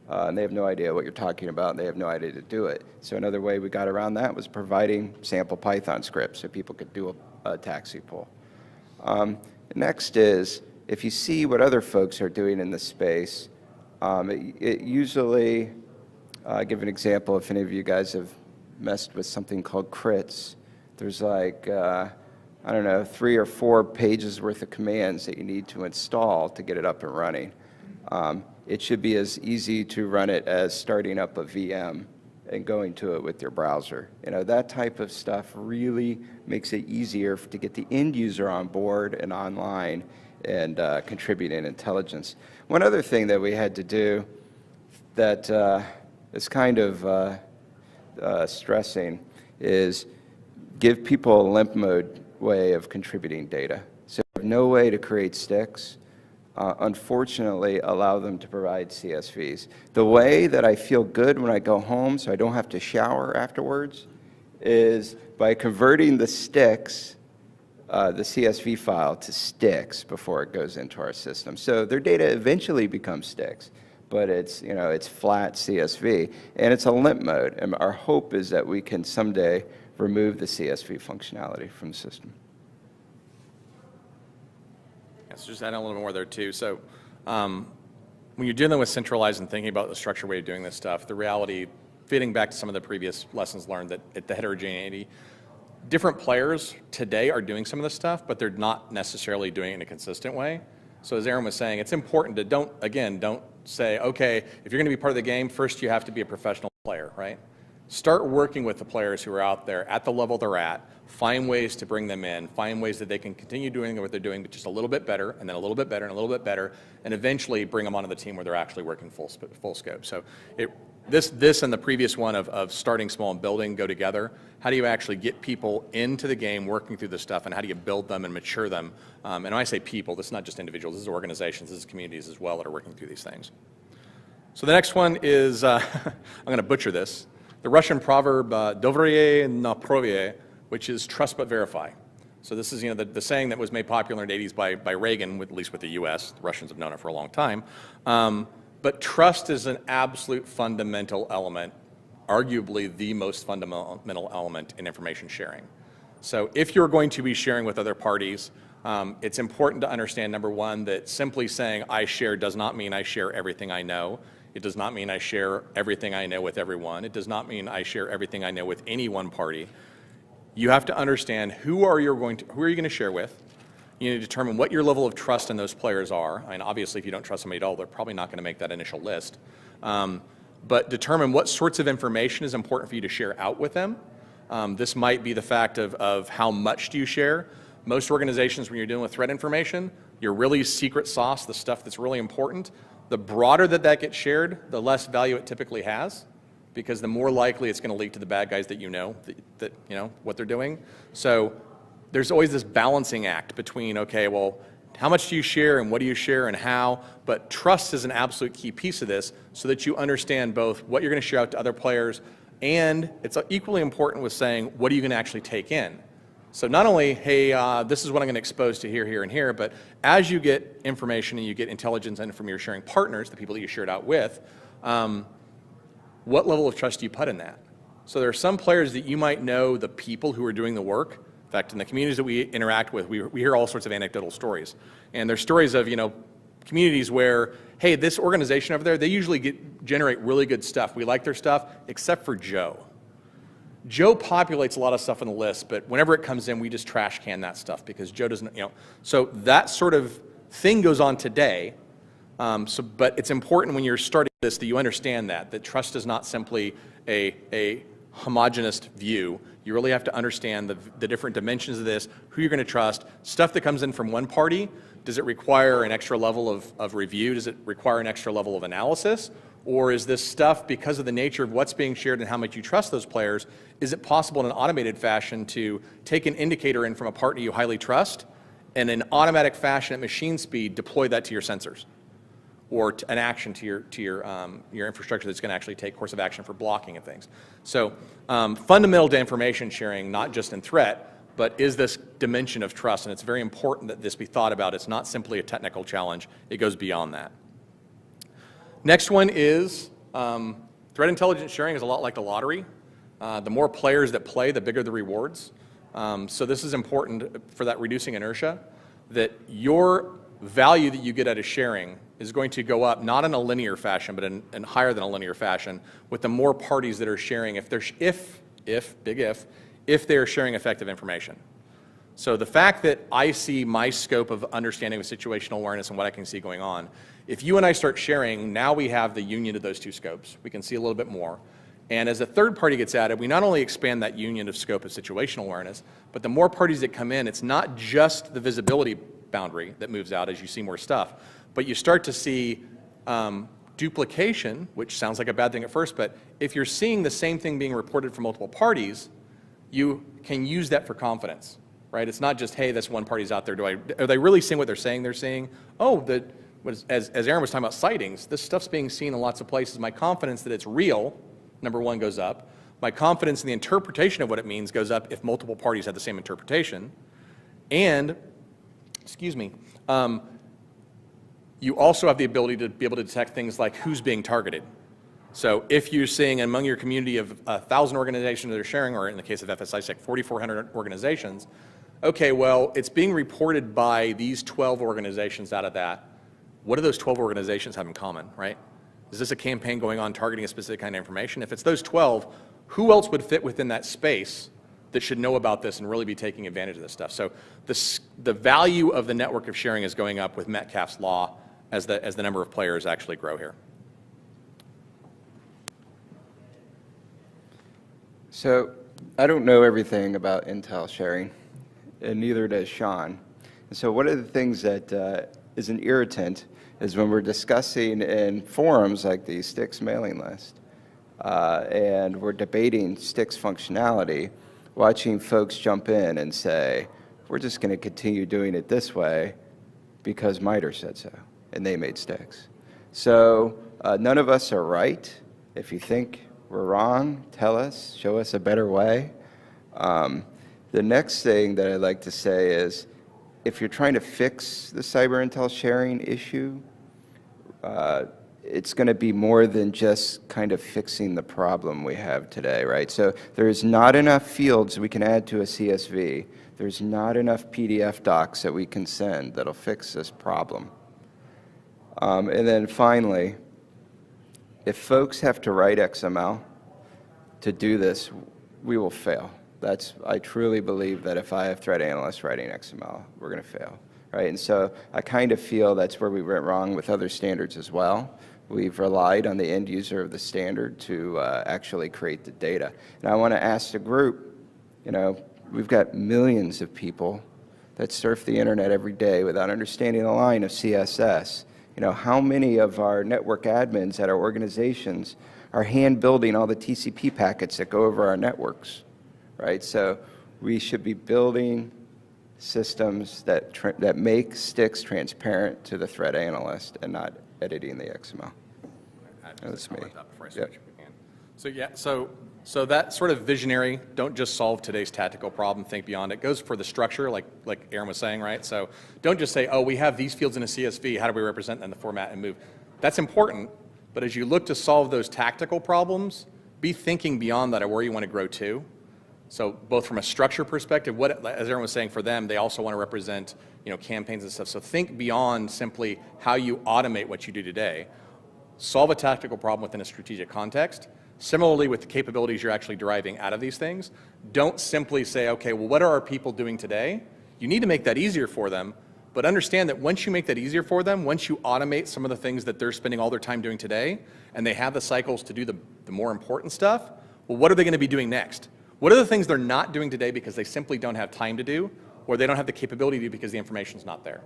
And they have no idea what you're talking about, and they have no idea to do it. So another way we got around that was providing sample Python scripts so people could do a taxi poll. Next is, if you see what other folks are doing in this space, it usually, I'll give an example if any of you guys have messed with something called crits. There's like, I don't know, 3 or 4 pages worth of commands that you need to install to get it up and running. It should be as easy to run it as starting up a VM and going to it with your browser. That type of stuff really makes it easier to get the end user on board and online and contributing intelligence. One other thing that we had to do that is kind of stressing is give people a limp mode way of contributing data. So if no way to create sticks, unfortunately allow them to provide CSVs. The way that I feel good when I go home so I don't have to shower afterwards is by converting the sticks, the CSV file, to sticks before it goes into our system. So their data eventually becomes sticks, but it's, it's flat CSV, and it's a limp mode. And our hope is that we can someday remove the CSV functionality from the system. So just add a little bit more there too. So when you're dealing with centralized and thinking about the structured way of doing this stuff, the reality, fitting back to some of the previous lessons learned, that at the heterogeneity, different players today are doing some of this stuff, but they're not necessarily doing it in a consistent way. So as Aaron was saying, it's important to don't say, okay, if you're going to be part of the game, first you have to be a professional player, right? Start working with the players who are out there at the level they're at, find ways to bring them in, find ways that they can continue doing what they're doing, but just a little bit better, and then a little bit better, and a little bit better, and eventually bring them onto the team where they're actually working full scope. So this and the previous one of starting small and building go together. How do you actually get people into the game working through this stuff, and how do you build them and mature them? And when I say people, this is not just individuals, this is organizations, this is communities as well that are working through these things. So the next one is, I'm going to butcher this, the Russian proverb, "Dovrye na provye," which is trust but verify. So this is the saying that was made popular in the 80s by Reagan, at least with the US. The Russians have known it for a long time. But trust is an absolute fundamental element, arguably the most fundamental element in information sharing. So if you're going to be sharing with other parties, it's important to understand, number one, that simply saying I share does not mean I share everything I know. It does not mean I share everything I know with everyone. It does not mean I share everything I know with any one party. You have to understand who are you going to share with. You need to determine what your level of trust in those players are. I mean, obviously, if you don't trust somebody at all, they're probably not going to make that initial list. But determine what sorts of information is important for you to share out with them. This might be the fact of how much do you share. Most organizations, when you're dealing with threat information, your really secret sauce, the stuff that's really important, the broader that gets shared, the less value it typically has, because the more likely it's going to leak to the bad guys that you know what they're doing. So there's always this balancing act between, okay, well, how much do you share and what do you share and how? But trust is an absolute key piece of this, so that you understand both what you're going to share out to other players, and it's equally important with saying, what are you going to actually take in? So not only, hey, this is what I'm going to expose to here, here, and here, but as you get information and you get intelligence in from your sharing partners, the people that you share it out with, what level of trust do you put in that? So there are some players that you might know the people who are doing the work. In fact, in the communities that we interact with, we hear all sorts of anecdotal stories. And there's stories of, communities where, hey, this organization over there, they usually generate really good stuff. We like their stuff, except for Joe. Joe populates a lot of stuff on the list, but whenever it comes in, we just trash can that stuff because Joe doesn't, So that sort of thing goes on today. But it's important when you're starting this that you understand that trust is not simply a homogenous view. You really have to understand the different dimensions of this, who you're going to trust. Stuff that comes in from one party, does it require an extra level of review? Does it require an extra level of analysis? Or is this stuff, because of the nature of what's being shared and how much you trust those players, is it possible in an automated fashion to take an indicator in from a partner you highly trust and in an automatic fashion at machine speed deploy that to your sensors? Or an action to your infrastructure that's going to actually take course of action for blocking and things. So fundamental to information sharing, not just in threat, but is this dimension of trust, and it's very important that this be thought about. It's not simply a technical challenge. It goes beyond that. Next one is threat intelligence sharing is a lot like the lottery. The more players that play, the bigger the rewards. So this is important for that reducing inertia, that your value that you get out of sharing is going to go up, not in a linear fashion, but in higher than a linear fashion, with the more parties that are sharing, if they are sharing effective information. So the fact that I see my scope of understanding of situational awareness and what I can see going on, if you and I start sharing, now we have the union of those two scopes. We can see a little bit more. And as a third party gets added, we not only expand that union of scope of situational awareness, but the more parties that come in, it's not just the visibility boundary that moves out as you see more stuff, but you start to see duplication, which sounds like a bad thing at first, but if you're seeing the same thing being reported from multiple parties, you can use that for confidence, right? It's not just, hey, this one party's out there. Are they really seeing what they're saying they're seeing? Oh, as Aaron was talking about sightings, this stuff's being seen in lots of places. My confidence that it's real, number one, goes up. My confidence in the interpretation of what it means goes up if multiple parties have the same interpretation. And, you also have the ability to be able to detect things like who's being targeted. So if you're seeing among your community of 1,000 organizations that are sharing, or in the case of FSISEC, 4,400 organizations, okay, well, it's being reported by these 12 organizations out of that. What do those 12 organizations have in common, right? Is this a campaign going on targeting a specific kind of information? If it's those 12, who else would fit within that space that should know about this and really be taking advantage of this stuff? So the value of the network of sharing is going up with Metcalfe's law as the number of players actually grow here. So I don't know everything about intel sharing, and neither does Sean. And so one of the things that is an irritant is when we're discussing in forums like the STIX mailing list, and we're debating STIX functionality, watching folks jump in and say, we're just going to continue doing it this way because MITRE said so, and they made STIX. So none of us are right. If you think we're wrong, tell us, show us a better way. The next thing that I'd like to say is, if you're trying to fix the cyber intel sharing issue, it's going to be more than just kind of fixing the problem we have today, right? So there's not enough fields we can add to a CSV. There's not enough PDF docs that we can send that'll fix this problem. And then finally, if folks have to write XML to do this, we will fail. I truly believe that if I have threat analysts writing XML, we're going to fail, right? And so I kind of feel that's where we went wrong with other standards as well. We've relied on the end user of the standard to actually create the data. And I want to ask the group, we've got millions of people that surf the internet every day without understanding the line of CSS. How many of our network admins at our organizations are hand building all the TCP packets that go over our networks, right? So we should be building systems that make sticks transparent to the threat analyst and not editing the XML. That's me. Yep. So yeah, so that sort of visionary, don't just solve today's tactical problem, think beyond it, goes for the structure, like Aaron was saying, right? So don't just say, oh, we have these fields in a CSV, how do we represent them in the format and move? That's important, but as you look to solve those tactical problems, be thinking beyond that of where you want to grow to. So both from a structure perspective, as Aaron was saying, for them, they also want to represent, campaigns and stuff. So think beyond simply how you automate what you do today. Solve a tactical problem within a strategic context. Similarly, with the capabilities you're actually deriving out of these things, don't simply say, okay, well, what are our people doing today? You need to make that easier for them, but understand that once you make that easier for them, once you automate some of the things that they're spending all their time doing today, and they have the cycles to do the more important stuff, well, what are they going to be doing next? What are the things they're not doing today because they simply don't have time to do, or they don't have the capability to do because the information's not there?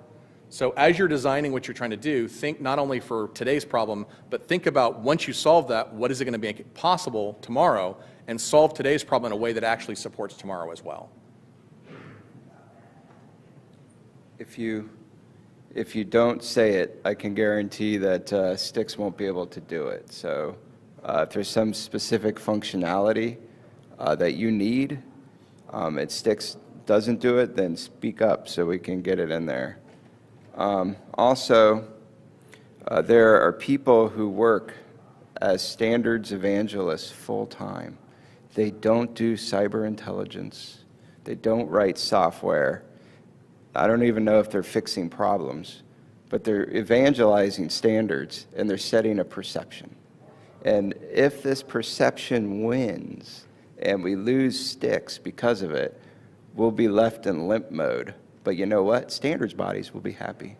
So as you're designing what you're trying to do, think not only for today's problem, but think about once you solve that, what is it going to make it possible tomorrow, and solve today's problem in a way that actually supports tomorrow as well. If you don't say it, I can guarantee that Sticks won't be able to do it. So if there's some specific functionality that you need, and Sticks doesn't do it, then speak up so we can get it in there. Also, there are people who work as standards evangelists full-time. They don't do cyber intelligence. They don't write software. I don't even know if they're fixing problems, but they're evangelizing standards, and they're setting a perception. And if this perception wins and we lose Sticks because of it, we'll be left in limp mode. But you know what? Standards bodies will be happy.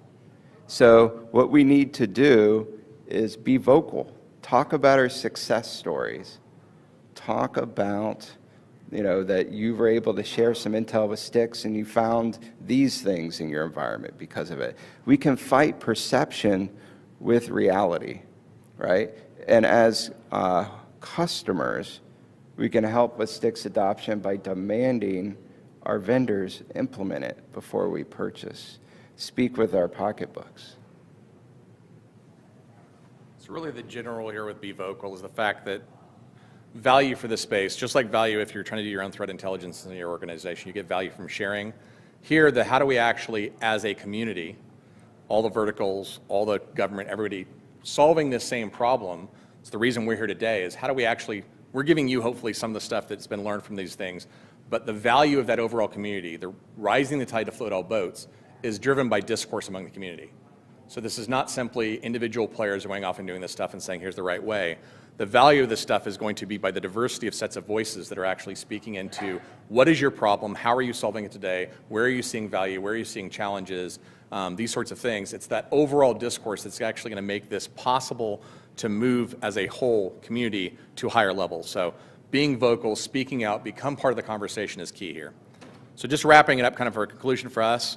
So what we need to do is be vocal. Talk about our success stories. Talk about, that you were able to share some intel with Sticks and you found these things in your environment because of it. We can fight perception with reality, right? And as customers, we can help with Sticks adoption by demanding our vendors implement it before we purchase. Speak with our pocketbooks. So really the general here with Be Vocal is the fact that value for this space, just like value if you're trying to do your own threat intelligence in your organization, you get value from sharing. Here, how do we actually, as a community, all the verticals, all the government, everybody, solving this same problem, it's the reason we're here today, is how do we actually, we're giving you hopefully some of the stuff that's been learned from these things, but the value of that overall community, the rising the tide to float all boats, is driven by discourse among the community. So this is not simply individual players going off and doing this stuff and saying, here's the right way. The value of this stuff is going to be by the diversity of sets of voices that are actually speaking into what is your problem, how are you solving it today, where are you seeing value, where are you seeing challenges, these sorts of things. It's that overall discourse that's actually going to make this possible to move as a whole community to a higher level. So being vocal, speaking out, become part of the conversation is key here. So just wrapping it up kind of for a conclusion for us,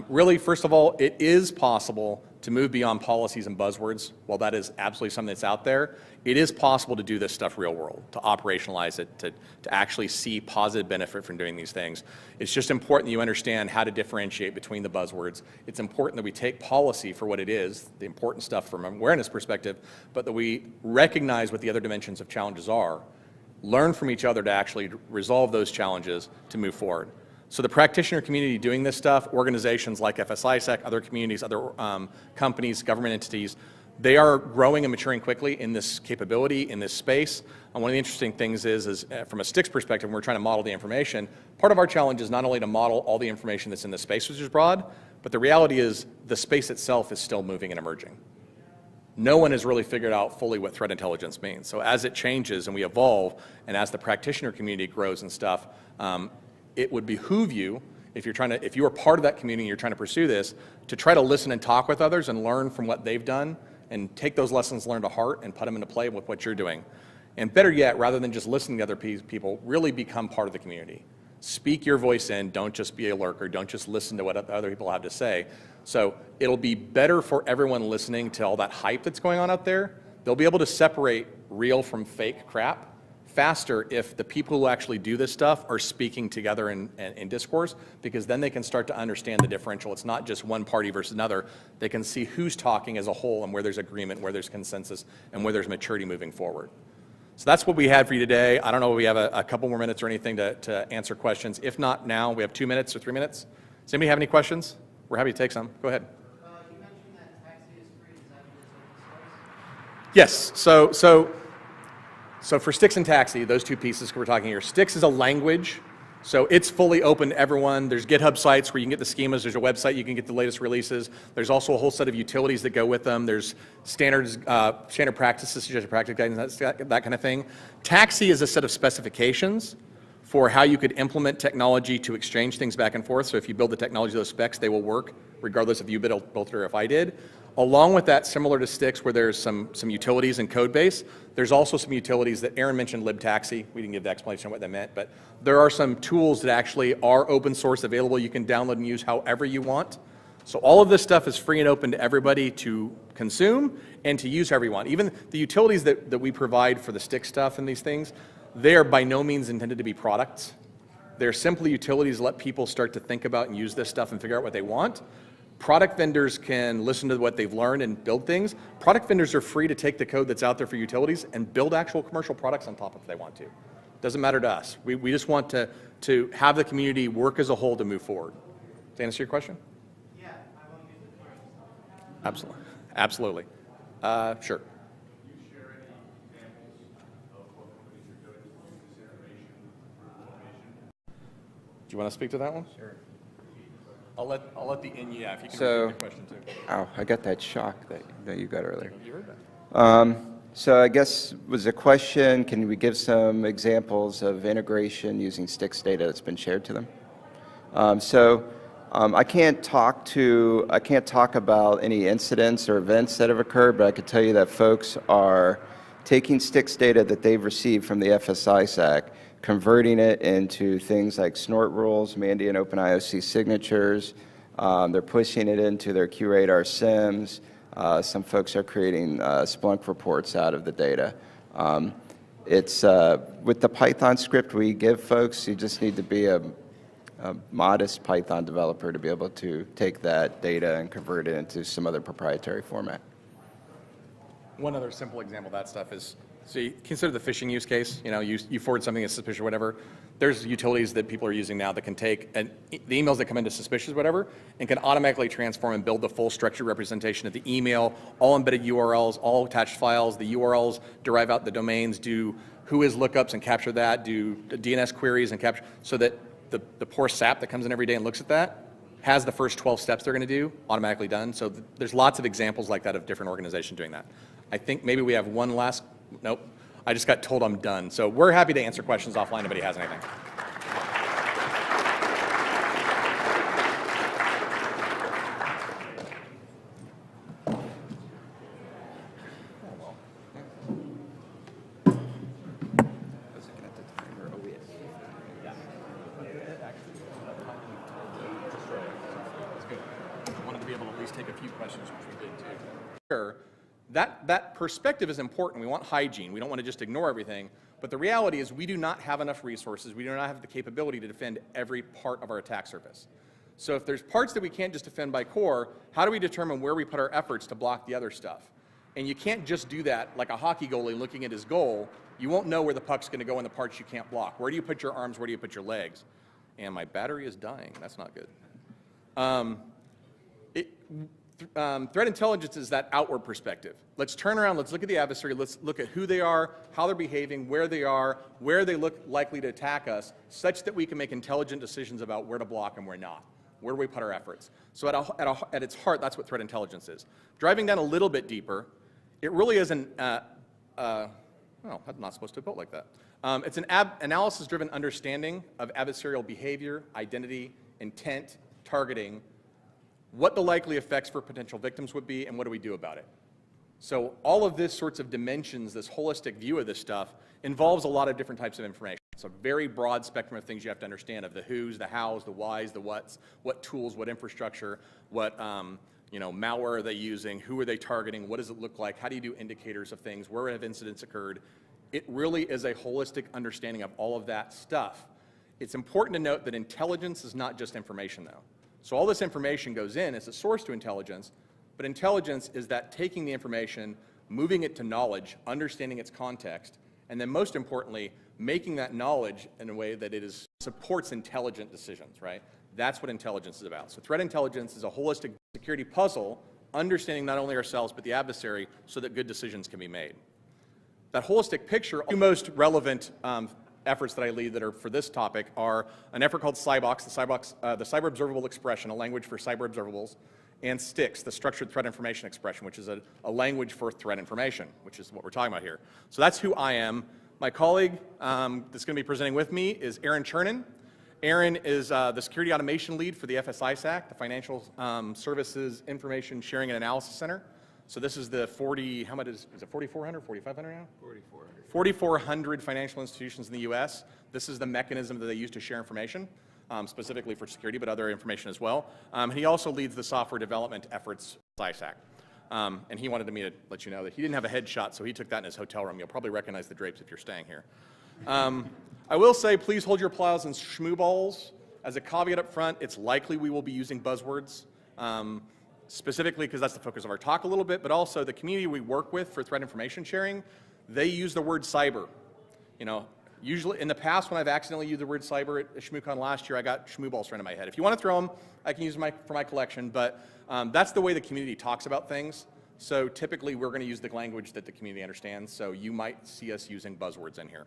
really, first of all, it is possible to move beyond policies and buzzwords. While that is absolutely something that's out there, it is possible to do this stuff real world, to operationalize it, to actually see positive benefit from doing these things. It's just important that you understand how to differentiate between the buzzwords. It's important that we take policy for what it is, the important stuff from an awareness perspective, but that we recognize what the other dimensions of challenges are, learn from each other to actually resolve those challenges to move forward. So the practitioner community doing this stuff, organizations like FSISEC, other communities, other companies, government entities, they are growing and maturing quickly in this capability, in this space. And one of the interesting things is from a Sticks perspective, when we're trying to model the information, part of our challenge is not only to model all the information that's in the space, which is broad, but the reality is the space itself is still moving and emerging. No one has really figured out fully what threat intelligence means. So as it changes and we evolve, and as the practitioner community grows and stuff, it would behoove you, if you are part of that community and you're trying to pursue this, to try to listen and talk with others and learn from what they've done and take those lessons learned to heart and put them into play with what you're doing. And better yet, rather than just listening to other people, really become part of the community. Speak your voice in, don't just be a lurker, don't just listen to what other people have to say. So it'll be better for everyone listening to all that hype that's going on out there. They'll be able to separate real from fake crap faster if the people who actually do this stuff are speaking together in discourse, because then they can start to understand the differential. It's not just one party versus another. They can see who's talking as a whole and where there's agreement, where there's consensus, and where there's maturity moving forward. So that's what we had for you today. I don't know if we have a couple more minutes or anything to answer questions. If not now, we have 2 minutes or 3 minutes. Does anybody have any questions? We're happy to take some. Go ahead. You mentioned that taxi is free. Is that because Yes. So for Stix and Taxi, those two pieces we're talking here, Stix is a language, so it's fully open to everyone. There's GitHub sites where you can get the schemas. There's a website you can get the latest releases. There's also a whole set of utilities that go with them. There's standard practices, suggested practice guidance, that kind of thing. Taxi is a set of specifications for how you could implement technology to exchange things back and forth. So if you build the technology, those specs, they will work regardless if you built it or if I did. Along with that, similar to Stix, where there's some utilities and code base, there's also some utilities that Aaron mentioned, libtaxi. We didn't give the explanation of what that meant, but there are some tools that actually are open source available. You can download and use however you want. So all of this stuff is free and open to everybody to consume and to use however you want. Even the utilities that we provide for the Stix stuff and these things, they are by no means intended to be products. They're simply utilities that let people start to think about and use this stuff and figure out what they want. Product vendors can listen to what they've learned and build things. Product vendors are free to take the code that's out there for utilities and build actual commercial products on top if they want to. Doesn't matter to us. We just want to have the community work as a whole to move forward. Does that answer your question? Yeah, I won't use it for Absolutely. Absolutely. Sure. Do you want to speak to that one? Sure. I'll let the yeah, if you can repeat the question too. Oh, I got that shock that you got earlier. You heard that. So I guess was the question, can we give some examples of integration using Stix data that's been shared to them? I can't talk about any incidents or events that have occurred, but I could tell you that folks are taking Stix data that they've received from the FSISAC, converting it into things like snort rules, Mandy and OpenIOC signatures. They're pushing it into their QRadar SIMs. Some folks are creating Splunk reports out of the data. It's with the Python script we give folks, you just need to be a modest Python developer to be able to take that data and convert it into some other proprietary format. One other simple example of that stuff is, so you consider the phishing use case. You know, you forward something that's suspicious or whatever. There's utilities that people are using now that can take the emails that come into suspicious whatever and can automatically transform and build the full structured representation of the email, all embedded URLs, all attached files. The URLs derive out the domains, do whois lookups and capture that, do DNS queries and capture, so that the poor sap that comes in every day and looks at that has the first 12 steps they're going to do automatically done. So there's lots of examples like that of different organizations doing that. I think maybe we have one last. Nope. I just got told I'm done. So we're happy to answer questions offline if anybody has anything. I wanted to be able to at least take a few questions, which we did too. That perspective is important. We want hygiene. We don't want to just ignore everything. But the reality is we do not have enough resources. We do not have the capability to defend every part of our attack surface. So if there's parts that we can't just defend by core, how do we determine where we put our efforts to block the other stuff? And you can't just do that like a hockey goalie looking at his goal. You won't know where the puck's going to go in the parts you can't block. Where do you put your arms? Where do you put your legs? And my battery is dying. That's not good. Threat intelligence is that outward perspective. Let's turn around, let's look at the adversary, let's look at who they are, how they're behaving, where they look likely to attack us, such that we can make intelligent decisions about where to block and where not. Where do we put our efforts? So at its heart, that's what threat intelligence is. Driving down a little bit deeper, it really is an, I'm not supposed to have built like that. It's an analysis-driven understanding of adversarial behavior, identity, intent, targeting, what the likely effects for potential victims would be, and what do we do about it. So all of this sorts of dimensions, this holistic view of this stuff, involves a lot of different types of information. It's a very broad spectrum of things you have to understand, of the who's, the how's, the why's, the what's, what tools, what infrastructure, what malware are they using, who are they targeting, what does it look like, how do you do indicators of things, where have incidents occurred. It really is a holistic understanding of all of that stuff. It's important to note that intelligence is not just information, though. So all this information goes in as a source to intelligence, but intelligence is that taking the information, moving it to knowledge, understanding its context, and then most importantly, making that knowledge in a way that it supports intelligent decisions, right? That's what intelligence is about. So threat intelligence is a holistic security puzzle, understanding not only ourselves but the adversary so that good decisions can be made. That holistic picture, the two most relevant efforts that I lead that are for this topic are an effort called CyBox, the Cyber Observable Expression, a language for cyber observables, and STIX, the Structured Threat Information Expression, which is a language for threat information, which is what we're talking about here. So that's who I am. My colleague that's going to be presenting with me is Aaron Chernin. Aaron is the Security Automation Lead for the FSISAC, the Financial Services Information Sharing and Analysis Center. So this is the how much is it 4,400, 4,500 now? 4,400. 4,400 financial institutions in the U.S. This is the mechanism that they use to share information, specifically for security, but other information as well. He also leads the software development efforts at SISAC. And he wanted me to let you know that he didn't have a headshot, so he took that in his hotel room. You'll probably recognize the drapes if you're staying here. I will say, please hold your plows and ShmooBalls. As a caveat up front, it's likely we will be using buzzwords. Specifically because that's the focus of our talk a little bit, but also the community we work with for threat information sharing, they use the word cyber. You know, usually in the past when I've accidentally used the word cyber at ShmooCon last year, I got ShmooBalls thrown in my head. If you want to throw them, I can use them for my collection, but that's the way the community talks about things. So typically we're going to use the language that the community understands, so you might see us using buzzwords in here.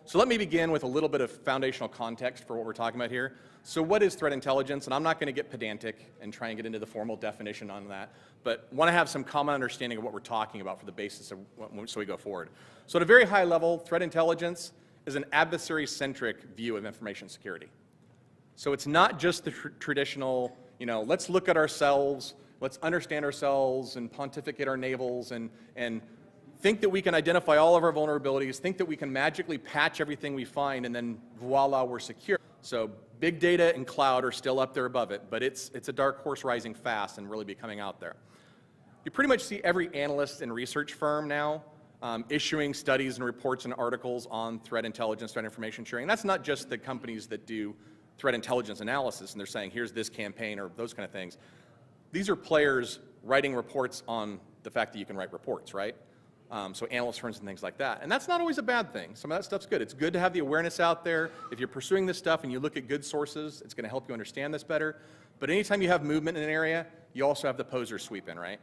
So let me begin with a little bit of foundational context for what we're talking about here. So what is threat intelligence? And I'm not going to get pedantic and try and get into the formal definition on that, but want to have some common understanding of what we're talking about for the basis of so we go forward. So at a very high level, threat intelligence is an adversary-centric view of information security. So it's not just the traditional, let's look at ourselves, let's understand ourselves and pontificate our navels and think that we can identify all of our vulnerabilities, think that we can magically patch everything we find, and then voila, we're secure. So big data and cloud are still up there above it, but it's a dark horse rising fast and really becoming out there. You pretty much see every analyst and research firm now issuing studies and reports and articles on threat intelligence, threat information sharing. That's not just the companies that do threat intelligence analysis and they're saying, here's this campaign or those kind of things. These are players writing reports on the fact that you can write reports, right? So analyst firms and things like that. And that's not always a bad thing. Some of that stuff's good. It's good to have the awareness out there. If you're pursuing this stuff and you look at good sources, it's going to help you understand this better. But anytime you have movement in an area, you also have the poser sweep in, right?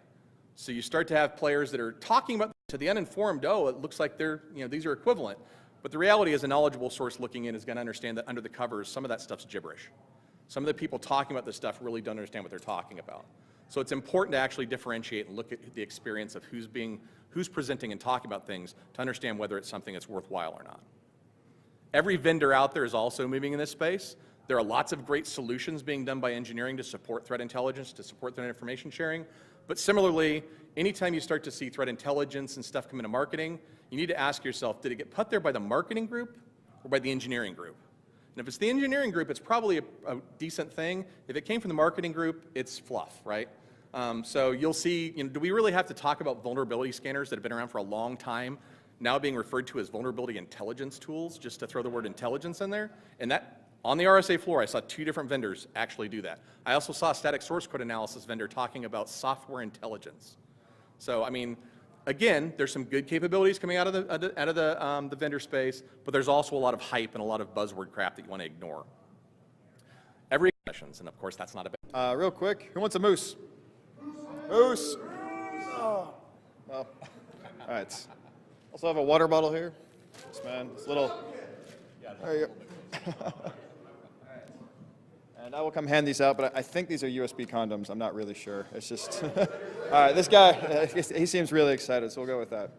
So you start to have players that are talking about, to the uninformed, oh, it looks like these are equivalent. But the reality is a knowledgeable source looking in is going to understand that under the covers, some of that stuff's gibberish. Some of the people talking about this stuff really don't understand what they're talking about. So it's important to actually differentiate and look at the experience of who's presenting and talking about things to understand whether it's something that's worthwhile or not. Every vendor out there is also moving in this space. There are lots of great solutions being done by engineering to support threat intelligence, to support threat information sharing. But similarly, anytime you start to see threat intelligence and stuff come into marketing, you need to ask yourself, did it get put there by the marketing group or by the engineering group? And if it's the engineering group, it's probably a decent thing. If it came from the marketing group, it's fluff, right? So you'll see, do we really have to talk about vulnerability scanners that have been around for a long time, now being referred to as vulnerability intelligence tools, just to throw the word intelligence in there? And that, on the RSA floor, I saw 2 different vendors actually do that. I also saw a static source code analysis vendor talking about software intelligence. So, I mean, again, there's some good capabilities coming out of the vendor space, but there's also a lot of hype and a lot of buzzword crap that you want to ignore. Every questions, and of course, that's not a bad. Real quick, who wants a moose? Moose! Oh. Well, all right. Also have a water bottle here. This man, this little. There you go. And I will come hand these out, but I think these are USB condoms. I'm not really sure. It's just. All right, this guy, he seems really excited, so we'll go with that.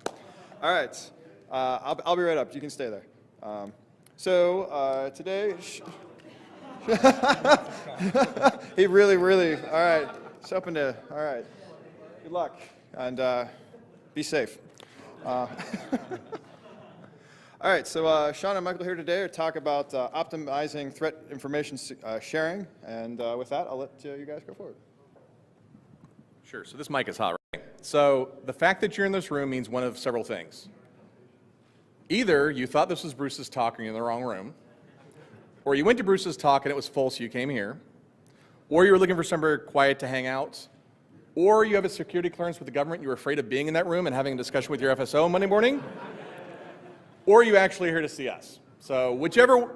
All right. I'll be right up. You can stay there. Today. He really. All right. It's open to. All right. Good luck and be safe. All All right, so Sean and Michael here today to talk about optimizing threat information sharing. And with that, I'll let you guys go forward. Sure, so this mic is hot, right? So the fact that you're in this room means one of several things. Either you thought this was Bruce's talk and you're in the wrong room, or you went to Bruce's talk and it was full so you came here, or you were looking for somewhere quiet to hang out, or you have a security clearance with the government and you were afraid of being in that room and having a discussion with your FSO on Monday morning, or you actually are here to see us. So whichever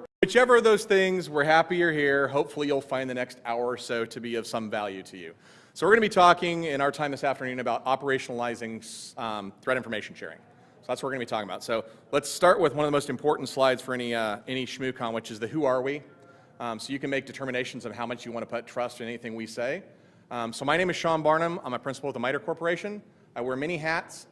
of those things, we're happy you're here. Hopefully you'll find the next hour or so to be of some value to you. So we're going to be talking in our time this afternoon about operationalizing threat information sharing. So that's what we're going to be talking about. So let's start with one of the most important slides for any ShmooCon, which is the who are we. So you can make determinations of how much you want to put trust in anything we say. So my name is Sean Barnum. I'm a principal at the MITRE Corporation. I wear many hats.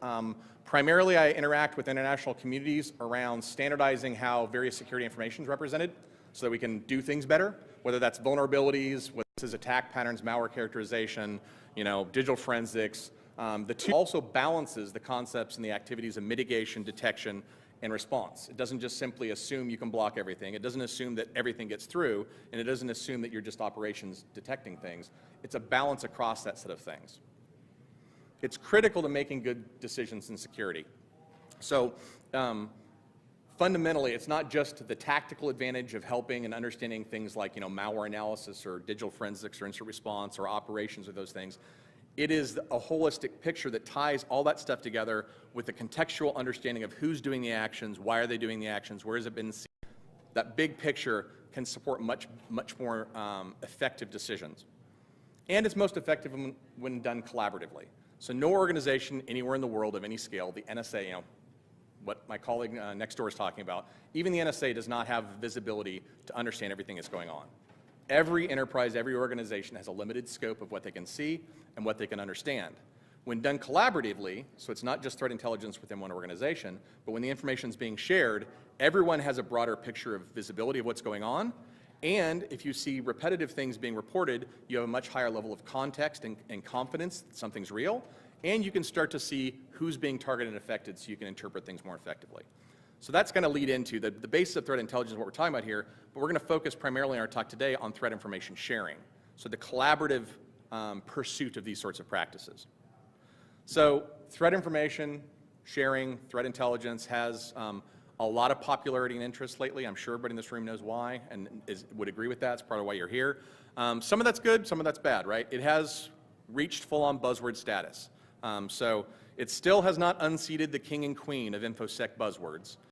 Primarily, I interact with international communities around standardizing how various security information is represented so that we can do things better, whether that's vulnerabilities, whether this is attack patterns, malware characterization, digital forensics. The two also balances the concepts and the activities of mitigation, detection, and response. It doesn't just simply assume you can block everything. It doesn't assume that everything gets through, and it doesn't assume that you're just operations detecting things. It's a balance across that set of things. It's critical to making good decisions in security. So fundamentally, it's not just the tactical advantage of helping and understanding things like malware analysis or digital forensics or incident response or operations or those things. It is a holistic picture that ties all that stuff together with a contextual understanding of who's doing the actions, why are they doing the actions, where has it been seen. That big picture can support much more effective decisions. And it's most effective when done collaboratively. So no organization anywhere in the world of any scale, the NSA, what my colleague next door is talking about, even the NSA does not have visibility to understand everything that's going on. Every enterprise, every organization has a limited scope of what they can see and what they can understand. When done collaboratively, so it's not just threat intelligence within one organization, but when the information is being shared, everyone has a broader picture of visibility of what's going on. And if you see repetitive things being reported, you have a much higher level of context and confidence that something's real, and you can start to see who's being targeted and affected so you can interpret things more effectively. So that's going to lead into the basis of threat intelligence, what we're talking about here, but we're going to focus primarily in our talk today on threat information sharing, so the collaborative pursuit of these sorts of practices. So threat information sharing, threat intelligence has a lot of popularity and interest lately. I'm sure everybody in this room knows why and would agree with that. It's part of why you're here. Some of that's good, some of that's bad, right? It has reached full-on buzzword status. So it still has not unseated the king and queen of infosec buzzwords.